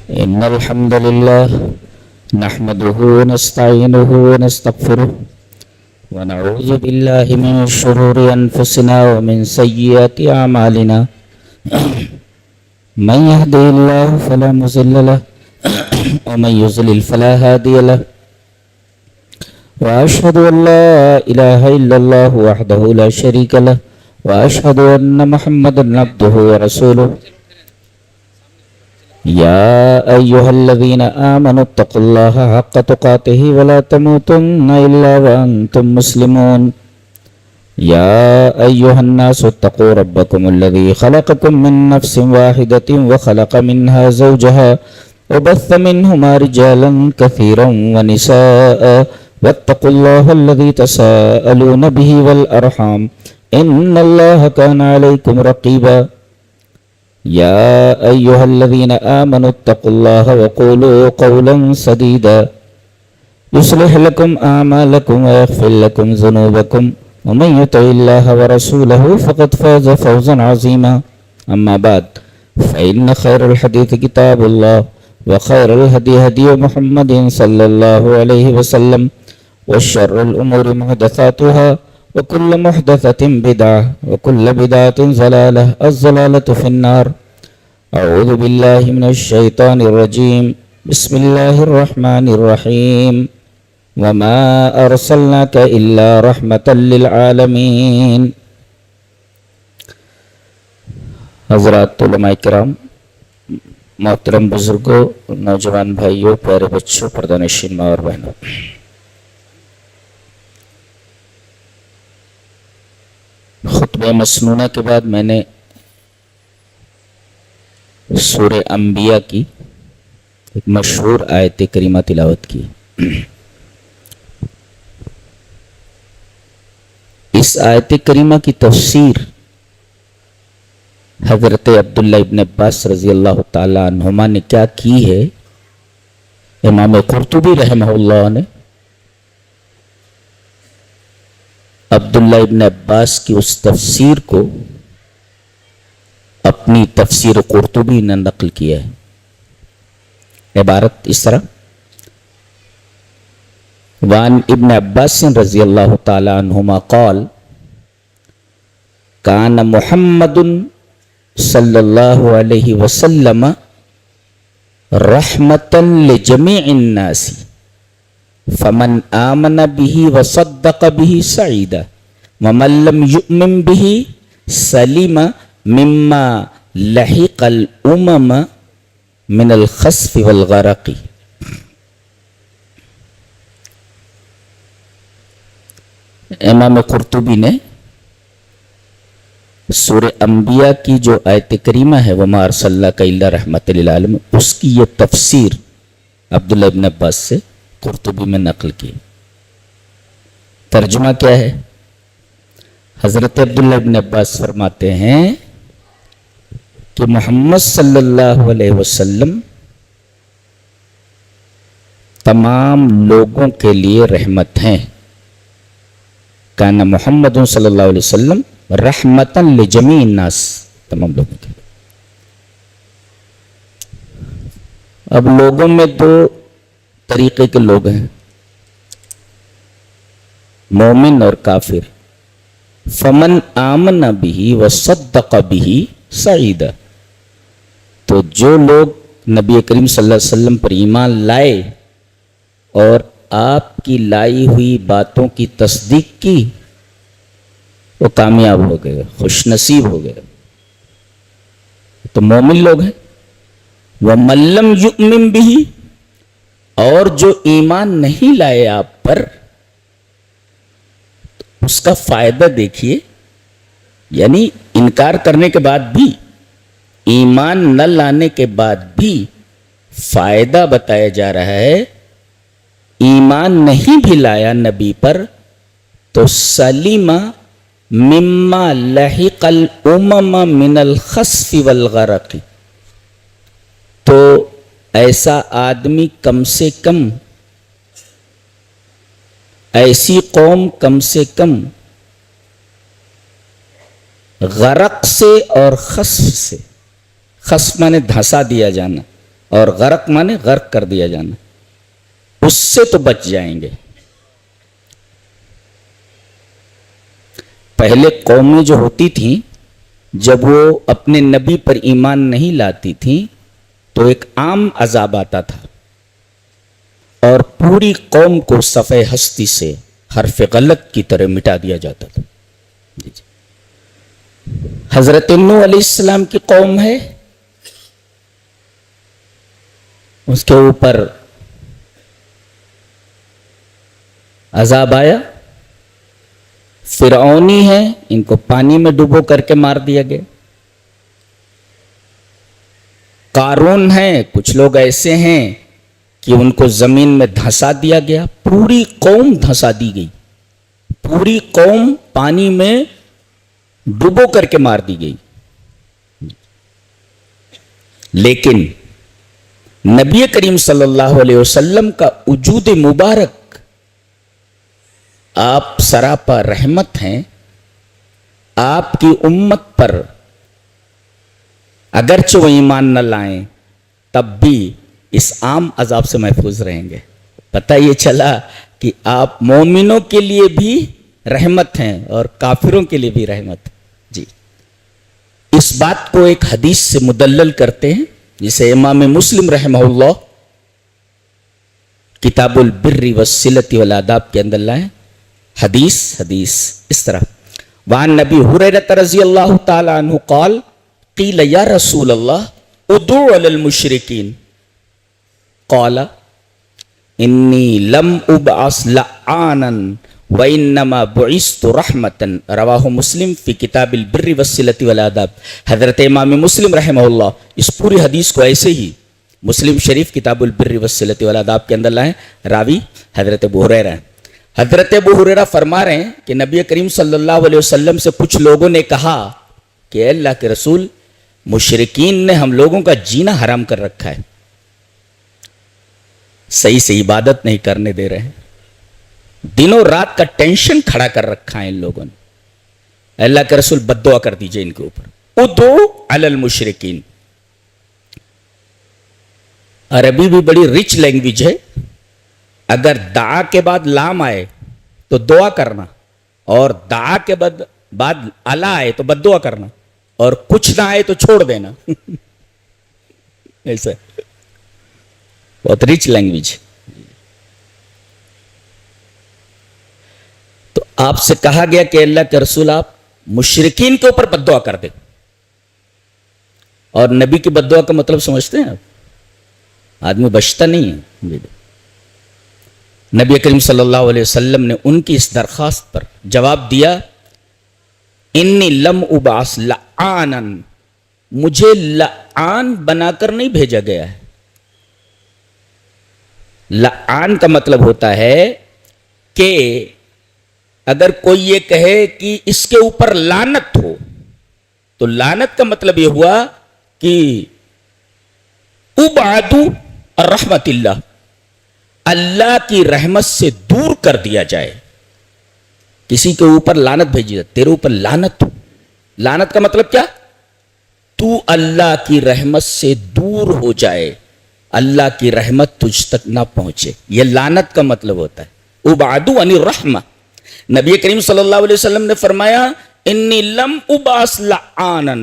إن الحمد لله نحمده ونستعينه ونستغفره ونعوذ بالله من شرور أنفسنا ومن سيئات أعمالنا من يهده الله فلا مضل له ومن يضلل فلا هادي له وأشهد أن لا إله إلا الله وحده لا شريك له وأشهد أن محمدا عبده ورسوله يا أيها الذين آمنوا اتقوا الله حق تقاته ولا تموتن إلا وأنتم مسلمون يا أيها الناس اتقوا ربكم الذي خلقكم من نفس واحدة وخلق منها زوجها وبث منهما رجالا كثيرا ونساء واتقوا الله الذي تساءلون به والأرحام إن الله كان عليكم رقيبا يا أيها الذين آمنوا اتقوا الله وقولوا قولا سديدا يصلح لكم أعمالكم ويغفر لكم ذنوبكم ومن يطع الله ورسوله فقد فاز فوزا عظيما أما بعد فإن خير الحديث كتاب الله وخير الهدي هدي محمد صلى الله عليه وسلم وشر الأمور محدثاتها وكل محدثة بدعة وكل بدعة ضلالة الضلالة في النار أعوذ بالله من الشيطان الرجيم بسم الله الرحمن الرحيم وما أرسلناك إلا رحمة للعالمين. حضرات علماء کرام، محترم بزرگوں، نوجوان بھائیوں، پیارے بچوں، پردہ نشین ماں اور بہنوں، خطبہ مسنونہ کے بعد میں نے سورہ انبیاء کی ایک مشہور آیت کریمہ تلاوت کی. اس آیت کریمہ کی تفسیر حضرت عبداللہ ابن عباس رضی اللہ تعالی عنہما نے کیا کی ہے؟ امام قرطبی رحمہ اللہ نے عبداللہ ابن عباس کی اس تفسیر کو اپنی تفسیر قرطبی نے نقل کیا ہے. عبارت اس طرح: وعن ابن عباس رضی اللہ تعالی عنہما قال کان محمد صلی اللہ علیہ وسلم رحمتا لجمیع الناس فمن آمن به وصدق به سعید ومن لم یؤمن به سلم مما لحق الامم من الخسف والغرق. امام قرطبی نے سورہ انبیاء کی جو آیت کریمہ ہے وما ارسلناک الا رحمۃ للعالمین، اس کی یہ تفسیر عبداللہ ابن عباس سے قرطبی میں نقل کی. ترجمہ کیا ہے؟ حضرت عبداللہ ابن عباس فرماتے ہیں کہ محمد صلی اللہ علیہ وسلم تمام لوگوں کے لیے رحمت ہیں. کان محمد صلی اللہ علیہ وسلم رحمتا لجمیع الناس، تمام لوگوں کے لیے. اب لوگوں میں دو طریقے کے لوگ ہیں، مومن اور کافر. فمن آمن به وصدق به سعید، تو جو لوگ نبی کریم صلی اللہ علیہ وسلم پر ایمان لائے اور آپ کی لائی ہوئی باتوں کی تصدیق کی، وہ کامیاب ہو گئے، خوش نصیب ہو گئے، تو مومن لوگ ہیں. وَمَن لَّمْ يُؤْمِن بِهِ، اور جو ایمان نہیں لائے آپ پر، اس کا فائدہ دیکھیے. یعنی انکار کرنے کے بعد بھی، ایمان نہ لانے کے بعد بھی فائدہ بتایا جا رہا ہے. ایمان نہیں بھی لایا نبی پر تو سلیم مما لحق الامم من الخسف والغرق، تو ایسا آدمی کم سے کم، ایسی قوم کم سے کم غرق سے اور خسف سے، خسف مانے دھنسا دیا جانا، اور غرق مانے غرق کر دیا جانا، اس سے تو بچ جائیں گے۔ پہلے قومیں جو ہوتی تھیں جب وہ اپنے نبی پر ایمان نہیں لاتی تھیں تو ایک عام عذاب آتا تھا اور پوری قوم کو صفحہ ہستی سے حرف غلط کی طرح مٹا دیا جاتا تھا۔ حضرت نوح علیہ السلام کی قوم ہے، اس کے اوپر عذاب آیا۔ فرعونی ہے، ان کو پانی میں ڈبو کر کے مار دیا گیا۔ قارون ہے، کچھ لوگ ایسے ہیں کہ ان کو زمین میں دھنسا دیا گیا، پوری قوم دھنسا دی گئی، پوری قوم پانی میں ڈبو کر کے مار دی گئی۔ لیکن نبی کریم صلی اللہ علیہ وسلم کا وجود مبارک، آپ سراپا رحمت ہیں، آپ کی امت پر اگرچہ وہ ایمان نہ لائیں تب بھی اس عام عذاب سے محفوظ رہیں گے۔ پتہ یہ چلا کہ آپ مومنوں کے لیے بھی رحمت ہیں اور کافروں کے لیے بھی رحمت ہے۔ جی، اس بات کو ایک حدیث سے مدلل کرتے ہیں جسے امام مسلم رحمہ اللہ کتاب البر والصلۃ والآداب کے اندر لائیں۔ حدیث اس طرح، وعن نبی ہریرہ رضی اللہ تعالی عنہ قال قیل یا رسول اللہ ادعو علی المشرکین قال انی لم ابعث لعانا وانما بعثت رحمتا، رواہ مسلم فی کتاب البر والصلۃ والآداب۔ حضرت امام مسلم رحمہ اللہ اس پوری حدیث کو ایسے ہی مسلم شریف کتاب البر والصلۃ والآداب کے اندر لائیں۔ راوی حضرت ابو ہریرہ ہیں۔ حضرت ابو ہریرہ فرما رہے ہیں کہ نبی کریم صلی اللہ علیہ وسلم سے کچھ لوگوں نے کہا کہ اے اللہ کے رسول، مشرکین نے ہم لوگوں کا جینا حرام کر رکھا ہے، صحیح سے عبادت نہیں کرنے دے رہے ہیں، دنوں رات کا ٹینشن کھڑا کر رکھا ہے ان لوگوں نے، اے اللہ کے رسول بد دعا کر دیجئے ان کے اوپر۔ ادعو علی المشرکین، عربی بھی بڑی رچ لینگویج ہے، اگر دعا کے بعد لام آئے تو دعا کرنا، اور دعا کے بعد الا آئے تو بد دعا کرنا، اور کچھ نہ آئے تو چھوڑ دینا۔ ایسا بہت رچ لینگویج۔ تو آپ سے کہا گیا کہ اللہ کے رسول آپ مشرکین کے اوپر بد دعا کر دیں، اور نبی کی بد دعا کا مطلب سمجھتے ہیں آپ؟ آدمی بچتا نہیں ہے۔ نبی کریم صلی اللہ علیہ وسلم نے ان کی اس درخواست پر جواب دیا، انی لم ابعث لعانا، مجھے لعان بنا کر نہیں بھیجا گیا ہے۔ لعان کا مطلب ہوتا ہے کہ اگر کوئی یہ کہے کہ اس کے اوپر لعنت ہو تو لعنت کا مطلب یہ ہوا کہ ابعدوا الرحمت اللہ، اللہ کی رحمت سے دور کر دیا جائے۔ کسی کے اوپر لعنت بھیجی جائے، تیرے اوپر لعنت ہو، لعنت کا مطلب کیا؟ تو اللہ کی رحمت سے دور ہو جائے، اللہ کی رحمت تجھ تک نہ پہنچے، یہ لعنت کا مطلب ہوتا ہے۔ ابعدوا عن الرحمہ۔ نبی کریم صلی اللہ علیہ وسلم نے فرمایا انی لم ابعث لعانا،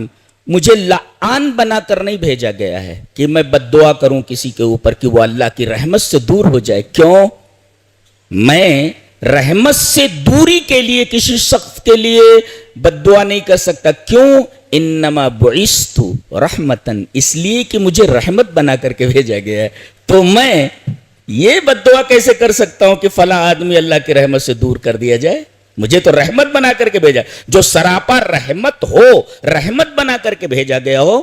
مجھے لعان بنا کر نہیں بھیجا گیا ہے کہ میں بد دعا کروں کسی کے اوپر کہ وہ اللہ کی رحمت سے دور ہو جائے۔ کیوں؟ میں رحمت سے دوری کے لیے کسی شخص کے لیے بد دعا نہیں کر سکتا۔ کیوں؟ انما بعثت رحمتن، اس لیے کہ مجھے رحمت بنا کر کے بھیجا گیا ہے، تو میں یہ بد دعا کیسے کر سکتا ہوں کہ فلاں آدمی اللہ کی رحمت سے دور کر دیا جائے؟ مجھے تو رحمت بنا کر کے بھیجا، جو سراپا رحمت ہو، رحمت بنا کر کے بھیجا گیا ہو،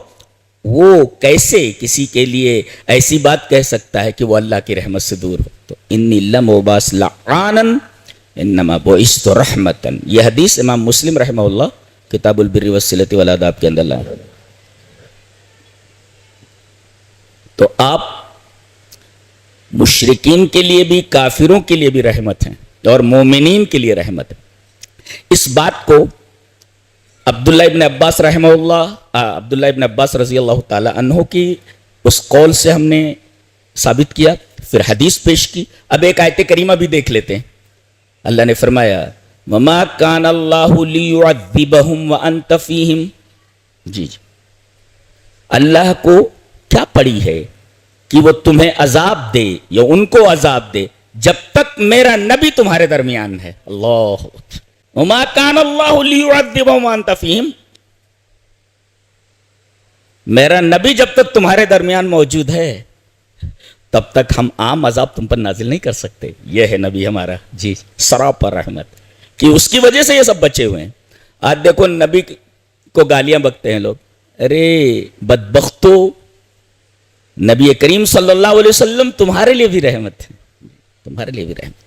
وہ کیسے کسی کے لیے ایسی بات کہہ سکتا ہے کہ وہ اللہ کی رحمت سے دور ہو؟ تو انی لم ابعث لعانا انما بعثت رحمتا، یہ حدیث امام مسلم رحمہ اللہ کتاب البر والصلۃ والآداب کے اندر لایا۔ تو آپ مشرکین کے لیے بھی، کافروں کے لیے بھی رحمت ہیں اور مومنین کے لیے رحمت ہے۔ اس بات کو عبداللہ ابن عباس رحمہ اللہ، عبداللہ ابن عباس رضی اللہ تعالی عنہ کی اس قول سے ہم نے ثابت کیا، پھر حدیث پیش کی. اب ایک آیت کریمہ بھی دیکھ لیتے ہیں. اللہ نے فرمایا وَمَا كَانَ اللَّهُ لِيُعَذِّبَهُمْ وَأَنْتَ فِيهِمْ. جی اللہ کو کیا پڑی ہے کہ وہ تمہیں عذاب دے یا ان کو عذاب دے جب تک میرا نبی تمہارے درمیان ہے. اللہ وَمَا كَانَ اللَّهُ لِيُعَذِّبَهُمْ وَأَنْتَ فِيهِمْ. میرا نبی جب تک تمہارے درمیان موجود ہے تب تک ہم عام عذاب تم پر نازل نہیں کر سکتے. یہ ہے نبی ہمارا جی سراپر رحمت کہ اس کی وجہ سے یہ سب بچے ہوئے ہیں. آج دیکھو نبی کو گالیاں بکتے ہیں لوگ. ارے بدبختو، نبی کریم صلی اللہ علیہ وسلم تمہارے لیے بھی رحمت ہے، تمہارے لیے بھی رحمت.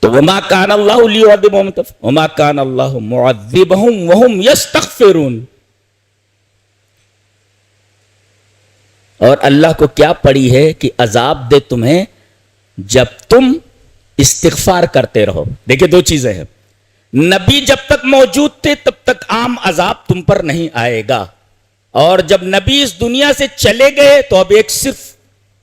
تو وما کان اللہ لیعذبہم وما کان اللہ معذبہم وہم یستغفرون. اور اللہ کو کیا پڑی ہے کہ عذاب دے تمہیں جب تم استغفار کرتے رہو. دیکھیں دو چیزیں ہیں، نبی جب تک موجود تھے تب تک عام عذاب تم پر نہیں آئے گا، اور جب نبی اس دنیا سے چلے گئے تو اب صرف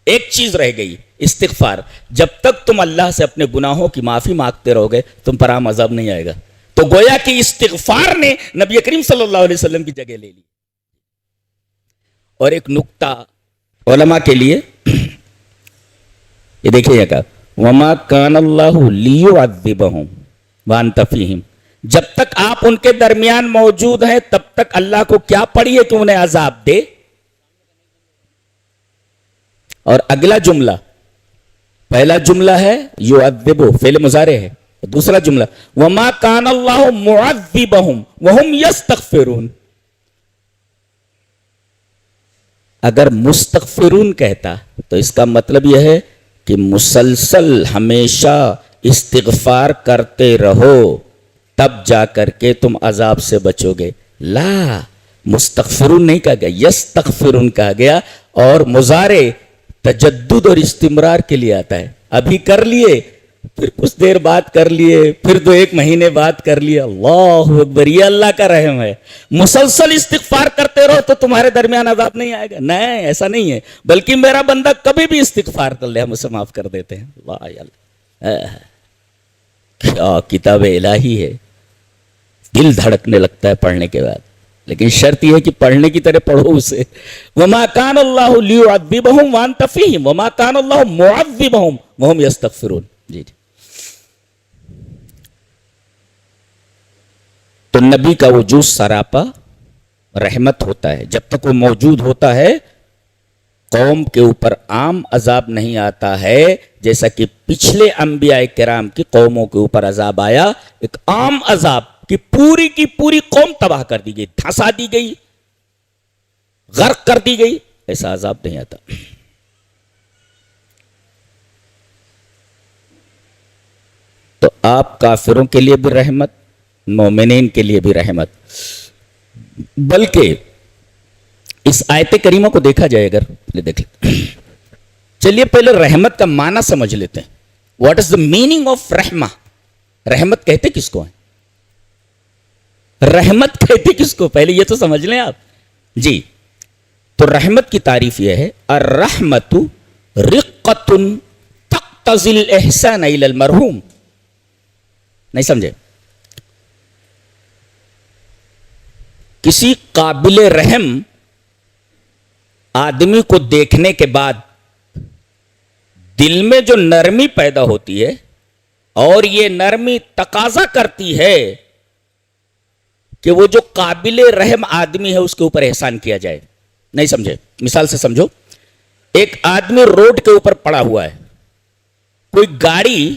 ایک چیز رہ گئی، استغفار. جب تک تم اللہ سے اپنے گناہوں کی معافی مانگتے رہو گے تم پر عام عذاب نہیں آئے گا. تو گویا کہ استغفار نے نبی کریم صلی اللہ علیہ وسلم کی جگہ لے لی. اور ایک نکتہ علماء کے لیے یہ دیکھیے یہ کہا وما کان اللہ لیعذبہم وانت فیہم. جب تک آپ ان کے درمیان موجود ہیں تب تک اللہ کو کیا پڑی ہے کہ انہیں عذاب دے. اور اگلا جملہ، پہلا جملہ ہے یعذبو فعل مضارع ہے، دوسرا جملہ وما کان اللہ معذبہم وہم یستغفرون. اگر مستغفرون کہتا تو اس کا مطلب یہ ہے کہ مسلسل ہمیشہ استغفار کرتے رہو تب جا کر کے تم عذاب سے بچو گے. لا، مستغفرون نہیں کہا گیا، یستغفرون کہا گیا. اور مضارع تجدد اور استمرار کے لیے آتا ہے. ابھی کر لیے، پھر کچھ دیر بعد کر لیے، پھر 2-1 مہینے بعد کر لیے. اللہ اکبر، یہ اللہ کا رحم ہے. مسلسل استغفار کرتے رہو تو تمہارے درمیان عذاب نہیں آئے گا. نہیں، ایسا نہیں ہے، بلکہ میرا بندہ کبھی بھی استغفار کر لے ہم اسے معاف کر دیتے ہیں. اللہ کیا کتاب الہی ہے، دل دھڑکنے لگتا ہے پڑھنے کے بعد. لیکن شرط یہ ہے کہ پڑھنے کی طرح پڑھو اسے. وما کان اللہ لیعذبہم وانت فیہم وما کان اللہ معذبہم وہم یستغفرون. جی تو نبی کا وجود سراپا رحمت ہوتا ہے. جب تک وہ موجود ہوتا ہے قوم کے اوپر عام عذاب نہیں آتا ہے، جیسا کہ پچھلے انبیاء کرام کی قوموں کے اوپر عذاب آیا. ایک عام عذاب کہ کی پوری قوم تباہ کر دی گئی، دھنسا دی گئی، غرق کر دی گئی. ایسا عذاب نہیں آتا. تو آپ کافروں کے لیے بھی رحمت، مومنین کے لیے بھی رحمت. بلکہ اس آیت کریمہ کو دیکھا جائے، اگر دیکھ لیں، چلیے پہلے رحمت کا معنی سمجھ لیتے ہیں. What is the meaning of رحمہ؟ رحمت کہتے کس کو ہیں؟ رحمت کہتے کس کو؟ پہلے یہ تو سمجھ لیں آپ. جی تو رحمت کی تعریف یہ ہے، الرحمت رقۃ تقتضی الاحسان الی المرحوم. نہیں سمجھے؟ کسی قابل رحم آدمی کو دیکھنے کے بعد دل میں جو نرمی پیدا ہوتی ہے، اور یہ نرمی تقاضا کرتی ہے کہ وہ جو قابل رحم آدمی ہے اس کے اوپر احسان کیا جائے. نہیں سمجھے؟ مثال سے سمجھو. ایک آدمی روڈ کے اوپر پڑا ہوا ہے، کوئی گاڑی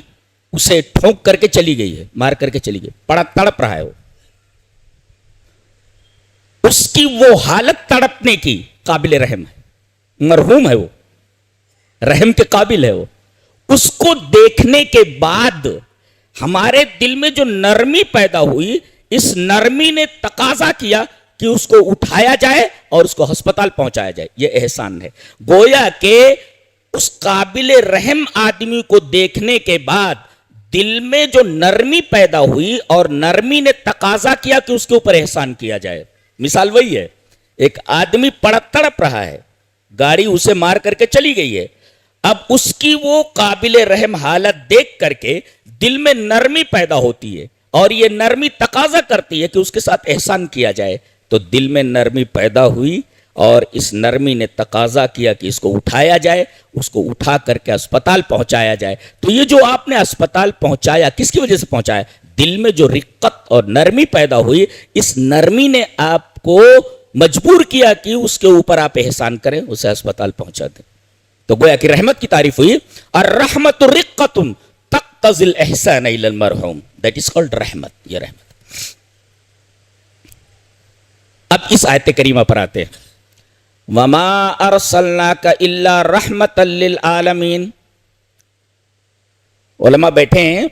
اسے ٹھونک کر کے چلی گئی ہے، مار کر کے چلی گئی، پڑا تڑپ رہا ہے. وہ اس کی وہ حالت تڑپنے کی قابل رحم ہے، مرحوم ہے، وہ رحم کے قابل ہے. وہ اس کو دیکھنے کے بعد ہمارے دل میں جو نرمی پیدا ہوئی، اس نرمی نے تقاضا کیا کہ اس کو اٹھایا جائے اور اس کو ہسپتال پہنچایا جائے. یہ احسان ہے. گویا کہ اس قابل رحم آدمی کو دیکھنے کے بعد دل میں جو نرمی پیدا ہوئی اور نرمی نے تقاضا کیا کہ اس کے اوپر احسان کیا جائے. مثال وہی ہے, ایک آدمی تڑپ رہا ہے, گاڑی اسے مار کر کے چلی گئی ہے, اب اس کی وہ قابل رحم حالت دیکھ کر کے دل میں نرمی پیدا ہوتی ہے, اور یہ نرمی تقاضا کرتی ہے کہ اس کے ساتھ احسان کیا جائے. تو دل میں نرمی پیدا ہوئی, اور اس نرمی نے تقاضا کیا کہ اس کو اٹھایا جائے, اس کو اٹھا کر کے اسپتال پہنچایا جائے. تو یہ جو آپ نے اسپتال پہنچایا, کس کی وجہ سے پہنچایا؟ دل میں جو رقت اور نرمی پیدا ہوئی, اس نرمی نے آپ کو مجبور کیا کہ اس کے اوپر آپ احسان کریں, اسے اسپتال پہنچا دیں. تو گویا کہ رحمت کی تعریف ہوئی, الرحمت رقت تقتضی الاحسان الی المرحوم, دیٹ از کالڈ رحمت. یہ رحمت. اب اس آیت کریمہ پر آتے ہیں, وما ارسلناک الا رحمتا للعالمین. علماء بیٹھے ہیں,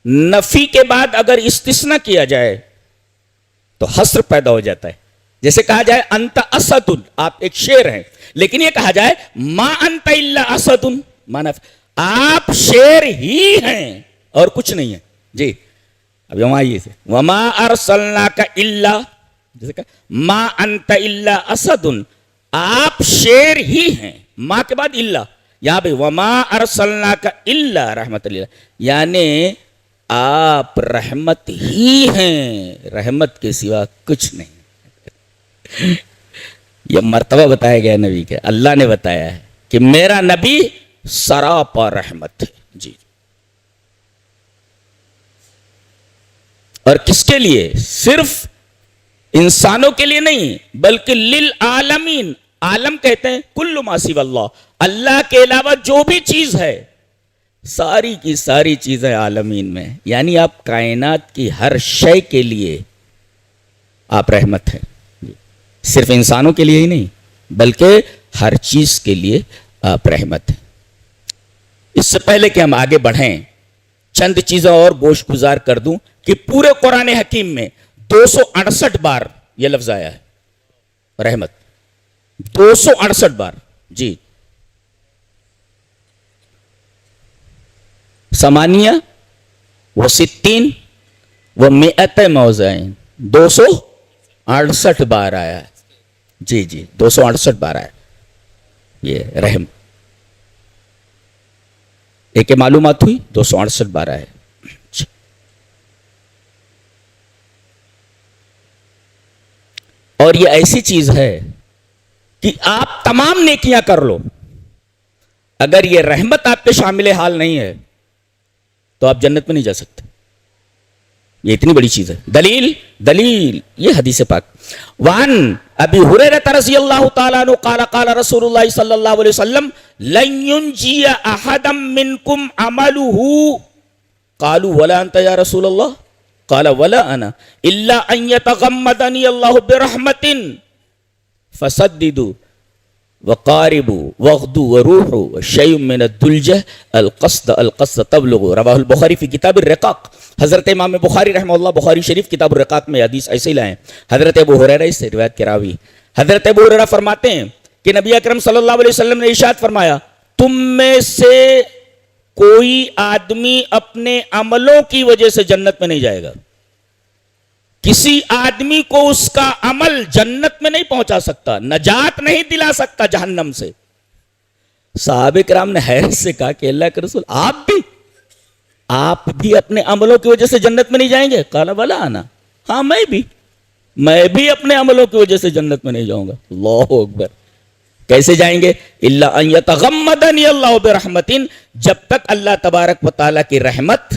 نفی کے بعد اگر استثناء کیا جائے تو حصر پیدا ہو جاتا ہے. جیسے کہا جائے انت اسد, آپ ایک شیر ہیں, لیکن یہ کہا جائے ما انت الا اسد, مانا آپ شیر ہی ہیں اور کچھ نہیں ہے. جی اب یہاں آئیے سے, وما ارسلناک الا, جیسے کہا ما انت الا اسد, آپ شیر ہی ہیں, ما کے بعد الا, یہاں پہ وما ارسلناک الا رحمت للہ, یعنی آپ رحمت ہی ہیں, رحمت کے سوا کچھ نہیں. یہ مرتبہ بتایا گیا نبی کے, اللہ نے بتایا ہے کہ میرا نبی سراپا رحمت ہے. جی, اور کس کے لیے؟ صرف انسانوں کے لیے نہیں, بلکہ للعالمین. عالم کہتے ہیں کل ما سوی اللہ, اللہ کے علاوہ جو بھی چیز ہے, ساری کی ساری چیزیں عالمین میں, یعنی آپ کائنات کی ہر شے کے لیے آپ رحمت ہیں. صرف انسانوں کے لیے ہی نہیں, بلکہ ہر چیز کے لیے آپ رحمت ہیں. اس سے پہلے کہ ہم آگے بڑھیں, چند چیزیں اور گوش گزار کر دوں کہ پورے قرآن حکیم میں 268 بار یہ لفظ آیا ہے رحمت, 268 بار. جی, ثمانیہ و ستین و مئت موضعین, 268 بار آیا ہے. جی جی, 268 بار آیا یہ رحم. ایک معلومات ہوئی, 268 بار آیا. اور یہ ایسی چیز ہے کہ آپ تمام نیکیاں کر لو, اگر یہ رحمت آپ کے شامل حال نہیں ہے تو آپ جنت میں نہیں جا سکتے. یہ اتنی بڑی چیز ہے. دلیل یہ حدیث پاک. وان ابی ہریرہ رضی اللہ تعالیٰ عنہ قال قال رسول اللہ صلی اللہ علیہ وسلم لن ينجی احدا منکم عمله, قالوا ولا انت یا رسول اللہ, قال ولا انا الا ان يتغمدني الله برحمة فسددوا وقاربوا واغدوا وروحوا والشيء من الدلجة القصد تبلغ. رواہ البخاری فی کتاب الرقاق. حضرت امام بخاری رحمہ اللہ بخاری شریف کتاب الرقاق میں حدیث ایسے ہی لائیں. حضرت ابو ہریرہ اس روایت کے راوی, حضرت ابو ہریرہ فرماتے ہیں کہ نبی اکرم صلی اللہ علیہ وسلم نے ارشاد فرمایا, تم میں سے کوئی آدمی اپنے عملوں کی وجہ سے جنت میں نہیں جائے گا. کسی آدمی کو اس کا عمل جنت میں نہیں پہنچا سکتا, نجات نہیں دلا سکتا جہنم سے. صحابہ کرام نے حیرت سے کہا کہ اللہ کے رسول آپ بھی اپنے عملوں کی وجہ سے جنت میں نہیں جائیں گے؟ قال ولا انا, ہاں میں بھی اپنے عملوں کی وجہ سے جنت میں نہیں جاؤں گا. اللہ اکبر. کیسے جائیں گے؟ الا ان یتغمدنی اللہ برحمت, جب تک اللہ تبارک و تعالیٰ کی رحمت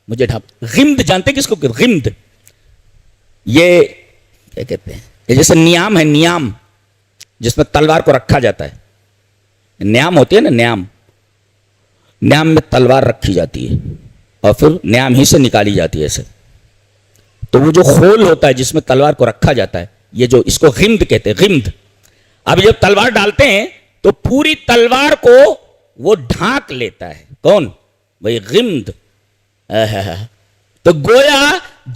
مجھے ڈھانپ. غمد جانتے کس کو؟ غمد یہ کیا کہتے ہیں, یہ جیسے نیام ہے, نیام جس میں تلوار کو رکھا جاتا ہے. نیام ہوتی ہے نا, نیام میں تلوار رکھی جاتی ہے اور پھر نیام ہی سے نکالی جاتی ہے ایسے. تو وہ جو خول ہوتا ہے جس میں تلوار کو رکھا جاتا ہے, یہ جو اس کو غمد کہتے ہیں, غمد. اب جب تلوار ڈالتے ہیں تو پوری تلوار کو وہ ڈھانک لیتا ہے. کون؟ وہی غمد. تو گویا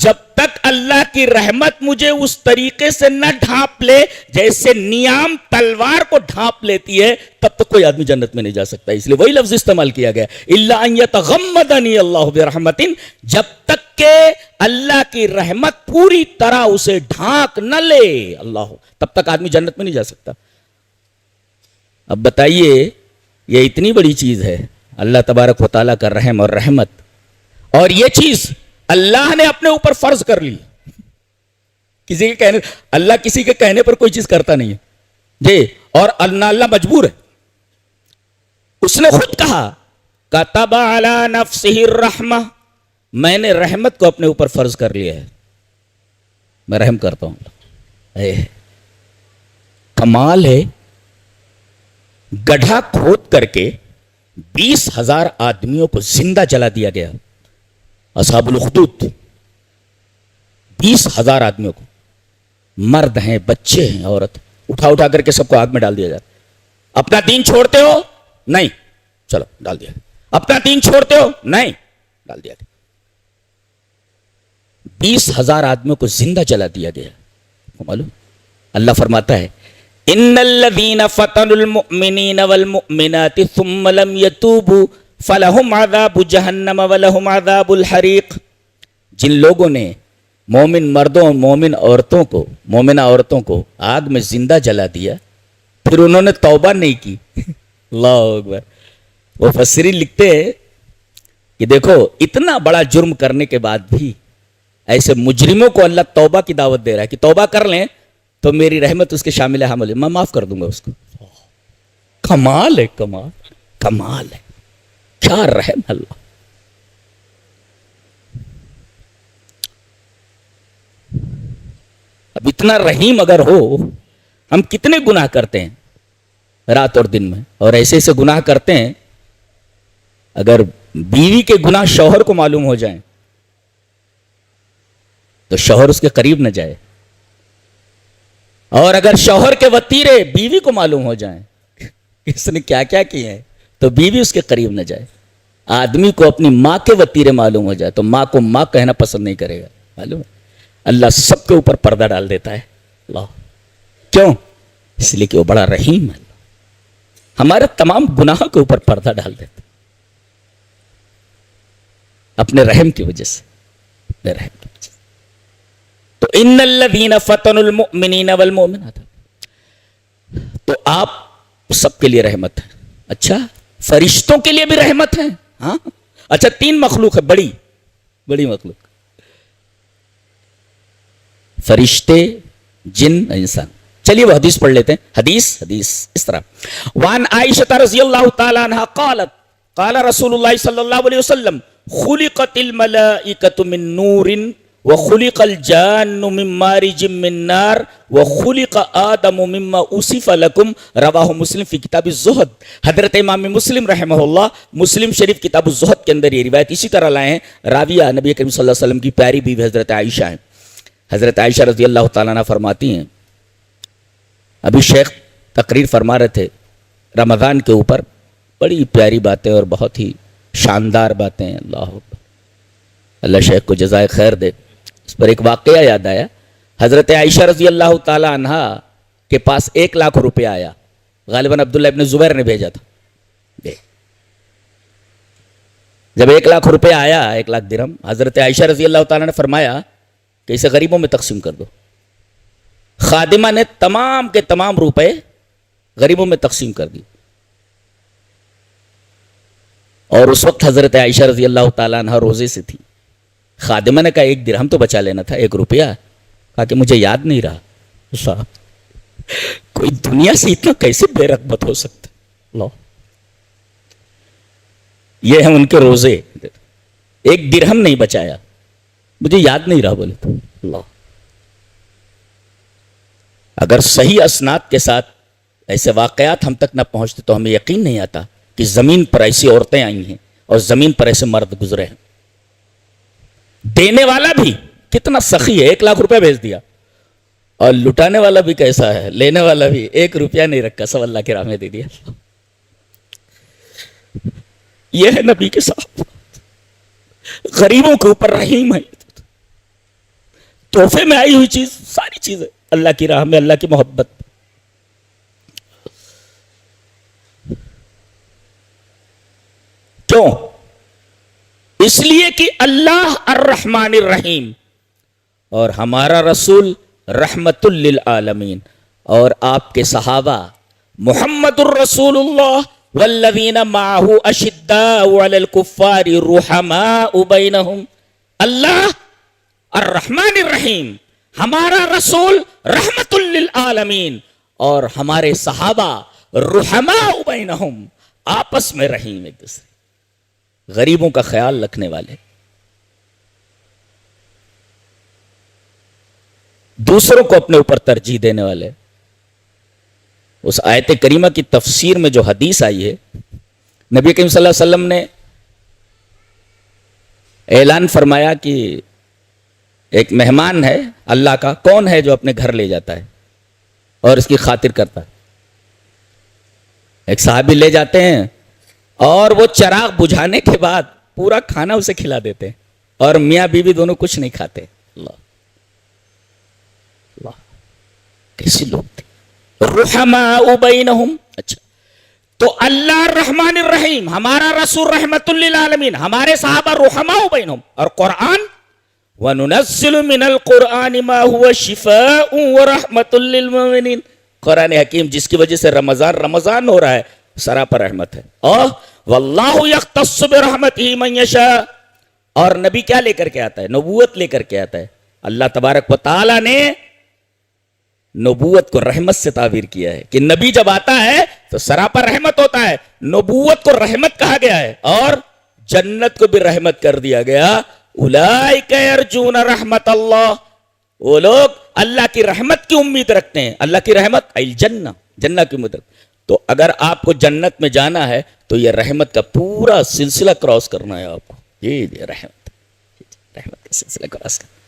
جب تک اللہ کی رحمت مجھے اس طریقے سے نہ ڈھانپ لے جیسے نیام تلوار کو ڈھانپ لیتی ہے, تب تک کوئی آدمی جنت میں نہیں جا سکتا. اس لیے وہی لفظ استعمال کیا گیا, الا ان یتغمدنی اللہ برحمت, جب تک کہ اللہ کی رحمت پوری طرح اسے ڈھانک نہ لے. اللہ، تب تک آدمی جنت میں نہیں جا سکتا. اب بتائیے، یہ اتنی بڑی چیز ہے اللہ تبارک و تعالیٰ کا رحم اور رحمت، اور یہ چیز اللہ نے اپنے اوپر فرض کر لی. کسی کے کہنے، اللہ کسی کے کہنے پر کوئی چیز کرتا نہیں ہے جی، اور اللہ مجبور ہے. اس نے خود کہا کتب علی نفسہ الرحمہ، میں نے رحمت کو اپنے اوپر فرض کر لیا ہے، میں رحم کرتا ہوں. کمال ہے، گڑھا کھود کر کے 20,000 آدمیوں کو زندہ جلا دیا گیا. اصحاب الاخدود 20,000 آدمیوں کو، مرد ہیں، بچے ہیں، عورت، اٹھا کر کے سب کو آگ میں ڈال دیا جاتا. اپنا دین چھوڑتے ہو؟ نہیں، چلو ڈال دیا. اپنا دین چھوڑتے ہو؟ نہیں، ڈال دیا. 20,000 آدمیوں کو زندہ جلا دیا گیا. معلوم اللہ فرماتا ہے ان الذين فتنوا المؤمنين والمؤمنات ثم لم يتوبوا فلهم عذاب جہنم ولهم عذاب الحریق. جن لوگوں نے مومن مردوں اور مومن عورتوں کو آگ میں زندہ جلا دیا، پھر انہوں نے توبہ نہیں کی. اللہ اکبر. وہ مفسرین لکھتے ہیں کہ دیکھو، اتنا بڑا جرم کرنے کے بعد بھی ایسے مجرموں کو اللہ توبہ کی دعوت دے رہا ہے کہ توبہ کر لیں تو میری رحمت اس کے شامل حامل ہے، میں معاف کر دوں گا اس کو. کمال ہے، کمال ہے، کیا رحم اللہ. اب اتنا رحیم اگر ہو، ہم کتنے گناہ کرتے ہیں رات اور دن میں، اور ایسے ایسے گناہ کرتے ہیں، اگر بیوی کے گناہ شوہر کو معلوم ہو جائیں تو شوہر اس کے قریب نہ جائے، اور اگر شوہر کے وتیرے بیوی کو معلوم ہو جائیں اس نے کیا کیا کیے ہیں تو بیوی اس کے قریب نہ جائے. آدمی کو اپنی ماں کے وتیرے معلوم ہو جائے تو ماں کو ماں کہنا پسند نہیں کرے گا. معلوم ہے اللہ سب کے اوپر پردہ ڈال دیتا ہے. اللہ کیوں؟ اس لیے کہ وہ بڑا رحیم ہے. ہمارے تمام گناہوں کے اوپر پردہ ڈال دیتا ہے اپنے رحم کی وجہ سے، اپنے رحم کی وجہ سے. تو ان الذین فتنوا المؤمنین والمؤمنات، تو آپ سب کے لیے رحمت ہے. اچھا، فرشتوں کے لیے بھی رحمت ہے. ہاں اچھا، 3 مخلوق ہے، بڑی مخلوق، فرشتے، جن، انسان. چلیے وہ حدیث پڑھ لیتے ہیں. حدیث اس طرح، وان عائشہ رضی اللہ تعالی عنہا قالت قال رسول اللہ صلی اللہ علیہ وسلم خلقت الملائکۃ من نور وخلق الجان من مارج من نار وخلق آدم مما اوصف لکم. رواہ مسلم فی کتاب الزہد. حضرت امام مسلم رحمہ اللہ مسلم شریف کتاب الزہد کے اندر یہ روایت اسی طرح لائے ہیں. راویہ نبی کریم صلی اللہ علیہ وسلم کی پیاری بیوی حضرت عائشہ ہیں. حضرت عائشہ رضی اللہ تعالیٰ عنہ فرماتی ہیں، ابھی شیخ تقریر فرما رہے تھے رمضان کے اوپر، بڑی پیاری باتیں اور بہت ہی شاندار باتیں. اللہ شیخ کو جزائے خیر دے. اس پر ایک واقعہ یاد آیا. حضرت عائشہ رضی اللہ تعالی عنہا کے پاس 1 لاکھ روپے آیا، غالباً عبداللہ ابن زبیر نے بھیجا تھا. جب 1 لاکھ روپے آیا، 1 لاکھ درہم، حضرت عائشہ رضی اللہ تعالیٰ نے فرمایا کہ اسے غریبوں میں تقسیم کر دو. خادمہ نے تمام کے تمام روپے غریبوں میں تقسیم کر دی. اور اس وقت حضرت عائشہ رضی اللہ تعالیٰ عنہ روزے سے تھی. خادمہ نے کہا 1 درہم تو بچا لینا تھا، 1 روپیہ. کہا کہ مجھے یاد نہیں رہا. کوئی دنیا سے اتنا کیسے بے رغبت ہو سکتا. اللہ، یہ ہیں ان کے روزے. 1 درہم نہیں بچایا، مجھے یاد نہیں رہا بولے تو. اللہ، اگر صحیح اسناد کے ساتھ ایسے واقعات ہم تک نہ پہنچتے تو ہمیں یقین نہیں آتا کہ زمین پر ایسی عورتیں آئی ہیں اور زمین پر ایسے مرد گزرے ہیں. دینے والا بھی کتنا سخی ہے، 1 لاکھ روپے بھیج دیا. اور لٹانے والا بھی کیسا ہے، لینے والا بھی 1 روپیہ نہیں رکھا، سب اللہ کے راہ میں دے دیا. یہ ہے نبی کے ساتھ، غریبوں کے اوپر رحیم ہے. تحفے میں آئی ہوئی چیز، ساری چیزیں اللہ کی راہ میں، اللہ کی محبت. کیوں؟ اس لیے کہ اللہ الرحمن الرحیم اور ہمارا رسول رحمت للعالمین اور آپ کے صحابہ محمد الرسول اللہ والذین معہ اشداء علی الکفار رحماء بینہم. اللہ الرحمن الرحیم، ہمارا رسول رحمت للعالمین اور ہمارے صحابہ رحماء بینہم، آپس میں رحیم، ایک دوسرے غریبوں کا خیال رکھنے والے، دوسروں کو اپنے اوپر ترجیح دینے والے. اس آیت کریمہ کی تفسیر میں جو حدیث آئی ہے، نبی کریم صلی اللہ علیہ وسلم نے اعلان فرمایا کہ ایک مہمان ہے اللہ کا، کون ہے جو اپنے گھر لے جاتا ہے اور اس کی خاطر کرتا ہے؟ ایک صحابی لے جاتے ہیں اور وہ چراغ بجھانے کے بعد پورا کھانا اسے کھلا دیتے ہیں، اور میاں بیوی دونوں کچھ نہیں کھاتے. اللہ اللہ، کیسے لوگ تھے؟ رحماء بینہم. اچھا، تو اللہ الرحمن الرحیم، ہمارا رسول رحمت للعالمین، ہمارے صحابہ رحماء بینہم، اور قرآن وَنُنَزِّلُ مِنَ الْقُرْآنِ مَا هُوَ شِفَاءٌ وَرَحْمَةٌ لِّلْمُؤْمِنِينَ. قرآن حکیم جس کی وجہ سے رمضان ہو رہا ہے، سراپا رحمت ہے. اور وَاللَّهُ يَخْتَصُّ بِرَحْمَتِهِ مَن يَشَاءُ. اور نبی کیا لے کر کے آتا ہے؟ نبوت لے کر کے آتا ہے. اللہ تبارک و تعالی نے نبوت کو رحمت سے تعبیر کیا ہے کہ نبی جب آتا ہے تو سراپا رحمت ہوتا ہے. نبوت کو رحمت کہا گیا ہے اور جنت کو بھی رحمت کر دیا گیا. اولئک یرجون رحمت اللہ، وہ لوگ اللہ کی رحمت کی امید رکھتے ہیں. اللہ کی رحمت الجنہ، جنت کی امید رکھتے ہیں. تو اگر آپ کو جنت میں جانا ہے تو یہ رحمت کا پورا سلسلہ کراس کرنا ہے آپ کو. یہ رحمت کا سلسلہ کراس کرنا.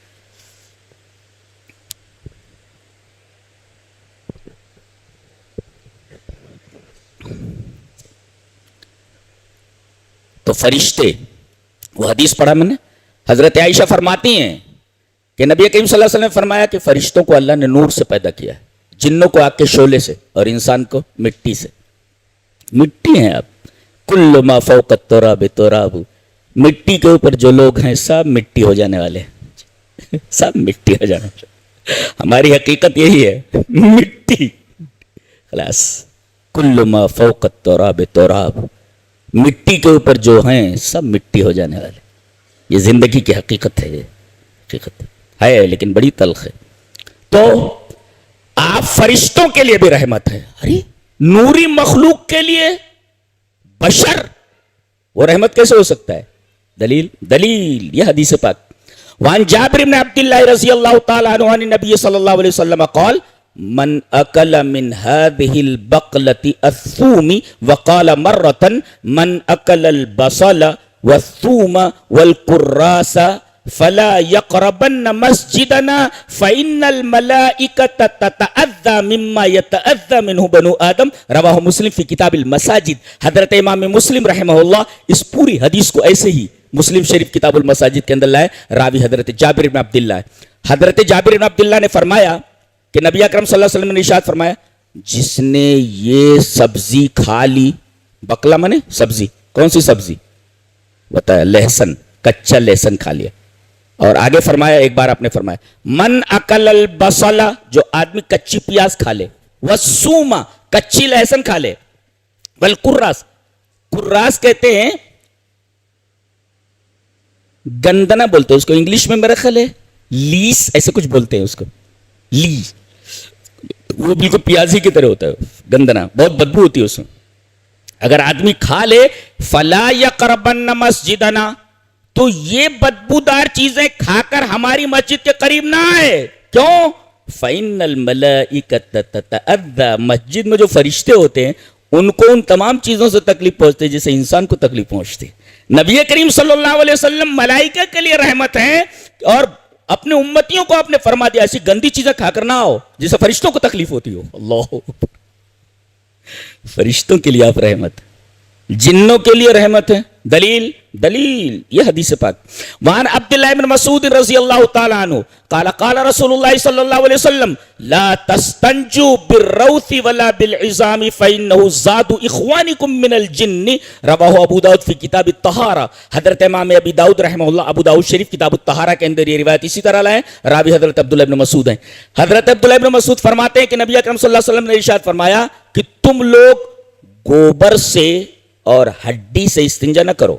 تو فرشتے، وہ حدیث پڑھا میں نے، حضرت عائشہ فرماتی ہیں کہ نبی کریم صلی اللہ علیہ وسلم نے فرمایا کہ فرشتوں کو اللہ نے نور سے پیدا کیا ہے، جنوں کو آگ کے شعلے سے اور انسان کو مٹی سے. مٹی ہیں آپ، کل ما فوق التراب تراب، مٹی کے اوپر جو لوگ ہیں سب مٹی ہو جانے والے ہیں، سب مٹی ہو جانے والے. ہماری حقیقت یہی ہے، مٹی. خلاص، کل ما فوق التراب تراب، مٹی کے اوپر جو ہیں سب مٹی ہو جانے والے. یہ زندگی کی حقیقت ہے، یہ حقیقت ہے لیکن بڑی تلخ ہے. تو آپ فرشتوں کے لیے بھی رحمت ہے. ارے نوری مخلوق کے لیے بشر وہ رحمت کیسے ہو سکتا ہے؟ دلیل یہ حدیث پاک. وان جابر بن عبد اللہ رضی اللہ تعالی عنہ عن النبی صلی اللہ علیہ وسلم قال من اکل من هذه البقلة الثوم وقال مرة من اکل البصل والثوم والقراس فلا يقربن مسجدنا فإن الملائكة تتأذى مما يتأذى منه بنو آدم. رواہ مسلم فی کتاب المساجد. حضرت امام مسلم رحمہ اللہ اس پوری حدیث کو ایسے ہی مسلم شریف کتاب المساجد کے اندر لائے. راوی حضرت جابر بن عبداللہ ہے. حضرت جابر بن عبداللہ نے فرمایا کہ نبی اکرم صلی اللہ علیہ وسلم نے ارشاد فرمایا، جس نے یہ سبزی کھا لی، بقلہ منے سبزی، کون سی سبزی بتایا؟ لہسن، کچا لہسن کھا لیا. اور آگے فرمایا، ایک بار آپ نے فرمایا من اکل البصل، جو آدمی کچی پیاز کھا لے، والثوم، کچی لہسن کھا لے، والقراس، قراس کہتے ہیں گندنا بولتے ہیں اس کو، انگلش میں میرا خیال ہے لیس ایسے کچھ بولتے ہیں اس کو، لی، وہ بالکل پیازی کی طرح ہوتا ہے گندنا، بہت بدبو ہوتی ہے اس میں. اگر آدمی کھا لے فلا یقربن مسجدنا، تو یہ بدبودار چیزیں کھا کر ہماری مسجد کے قریب نہ آئے. کیوں؟ فإن الملائکۃ تتأذى، مسجد میں جو فرشتے ہوتے ہیں ان کو ان تمام چیزوں سے تکلیف پہنچتے جیسے انسان کو تکلیف پہنچتی. نبی کریم صلی اللہ علیہ وسلم ملائکہ کے لیے رحمت ہیں اور اپنے امتیوں کو آپ نے فرما دیا ایسی گندی چیزیں کھا کر نہ آؤ جسے فرشتوں کو تکلیف ہوتی ہو. اللہ، فرشتوں کے لیے آپ رحمت، جنوں کے لیے رحمت ہے. دلیل دلیل یہ حدیث پاک. وعن عبداللہ بن مسعود رضی اللہ تعالی عنہ قال قال رسول اللہ صلی اللہ علیہ وسلم لا تستنجوا بالروث ولا بالعظام فإنه زاد اخوانکم من الجن. رواہ ابو داؤد فی کتاب الطہارہ. حضرت امام ابی داؤد رحمہ اللہ ابو داؤد شریف کتاب الطہارہ کے اندر یہ روایت اسی طرح لائے. راوی حضرت عبداللہ بن مسعود ہیں. حضرت عبداللہ بن مسعود فرماتے ہیں کہ نبی اکرم صلی اللہ علیہ وسلم نے ارشاد فرمایا کہ تم لوگ گوبر سے اور ہڈی سے استنجا نہ کرو.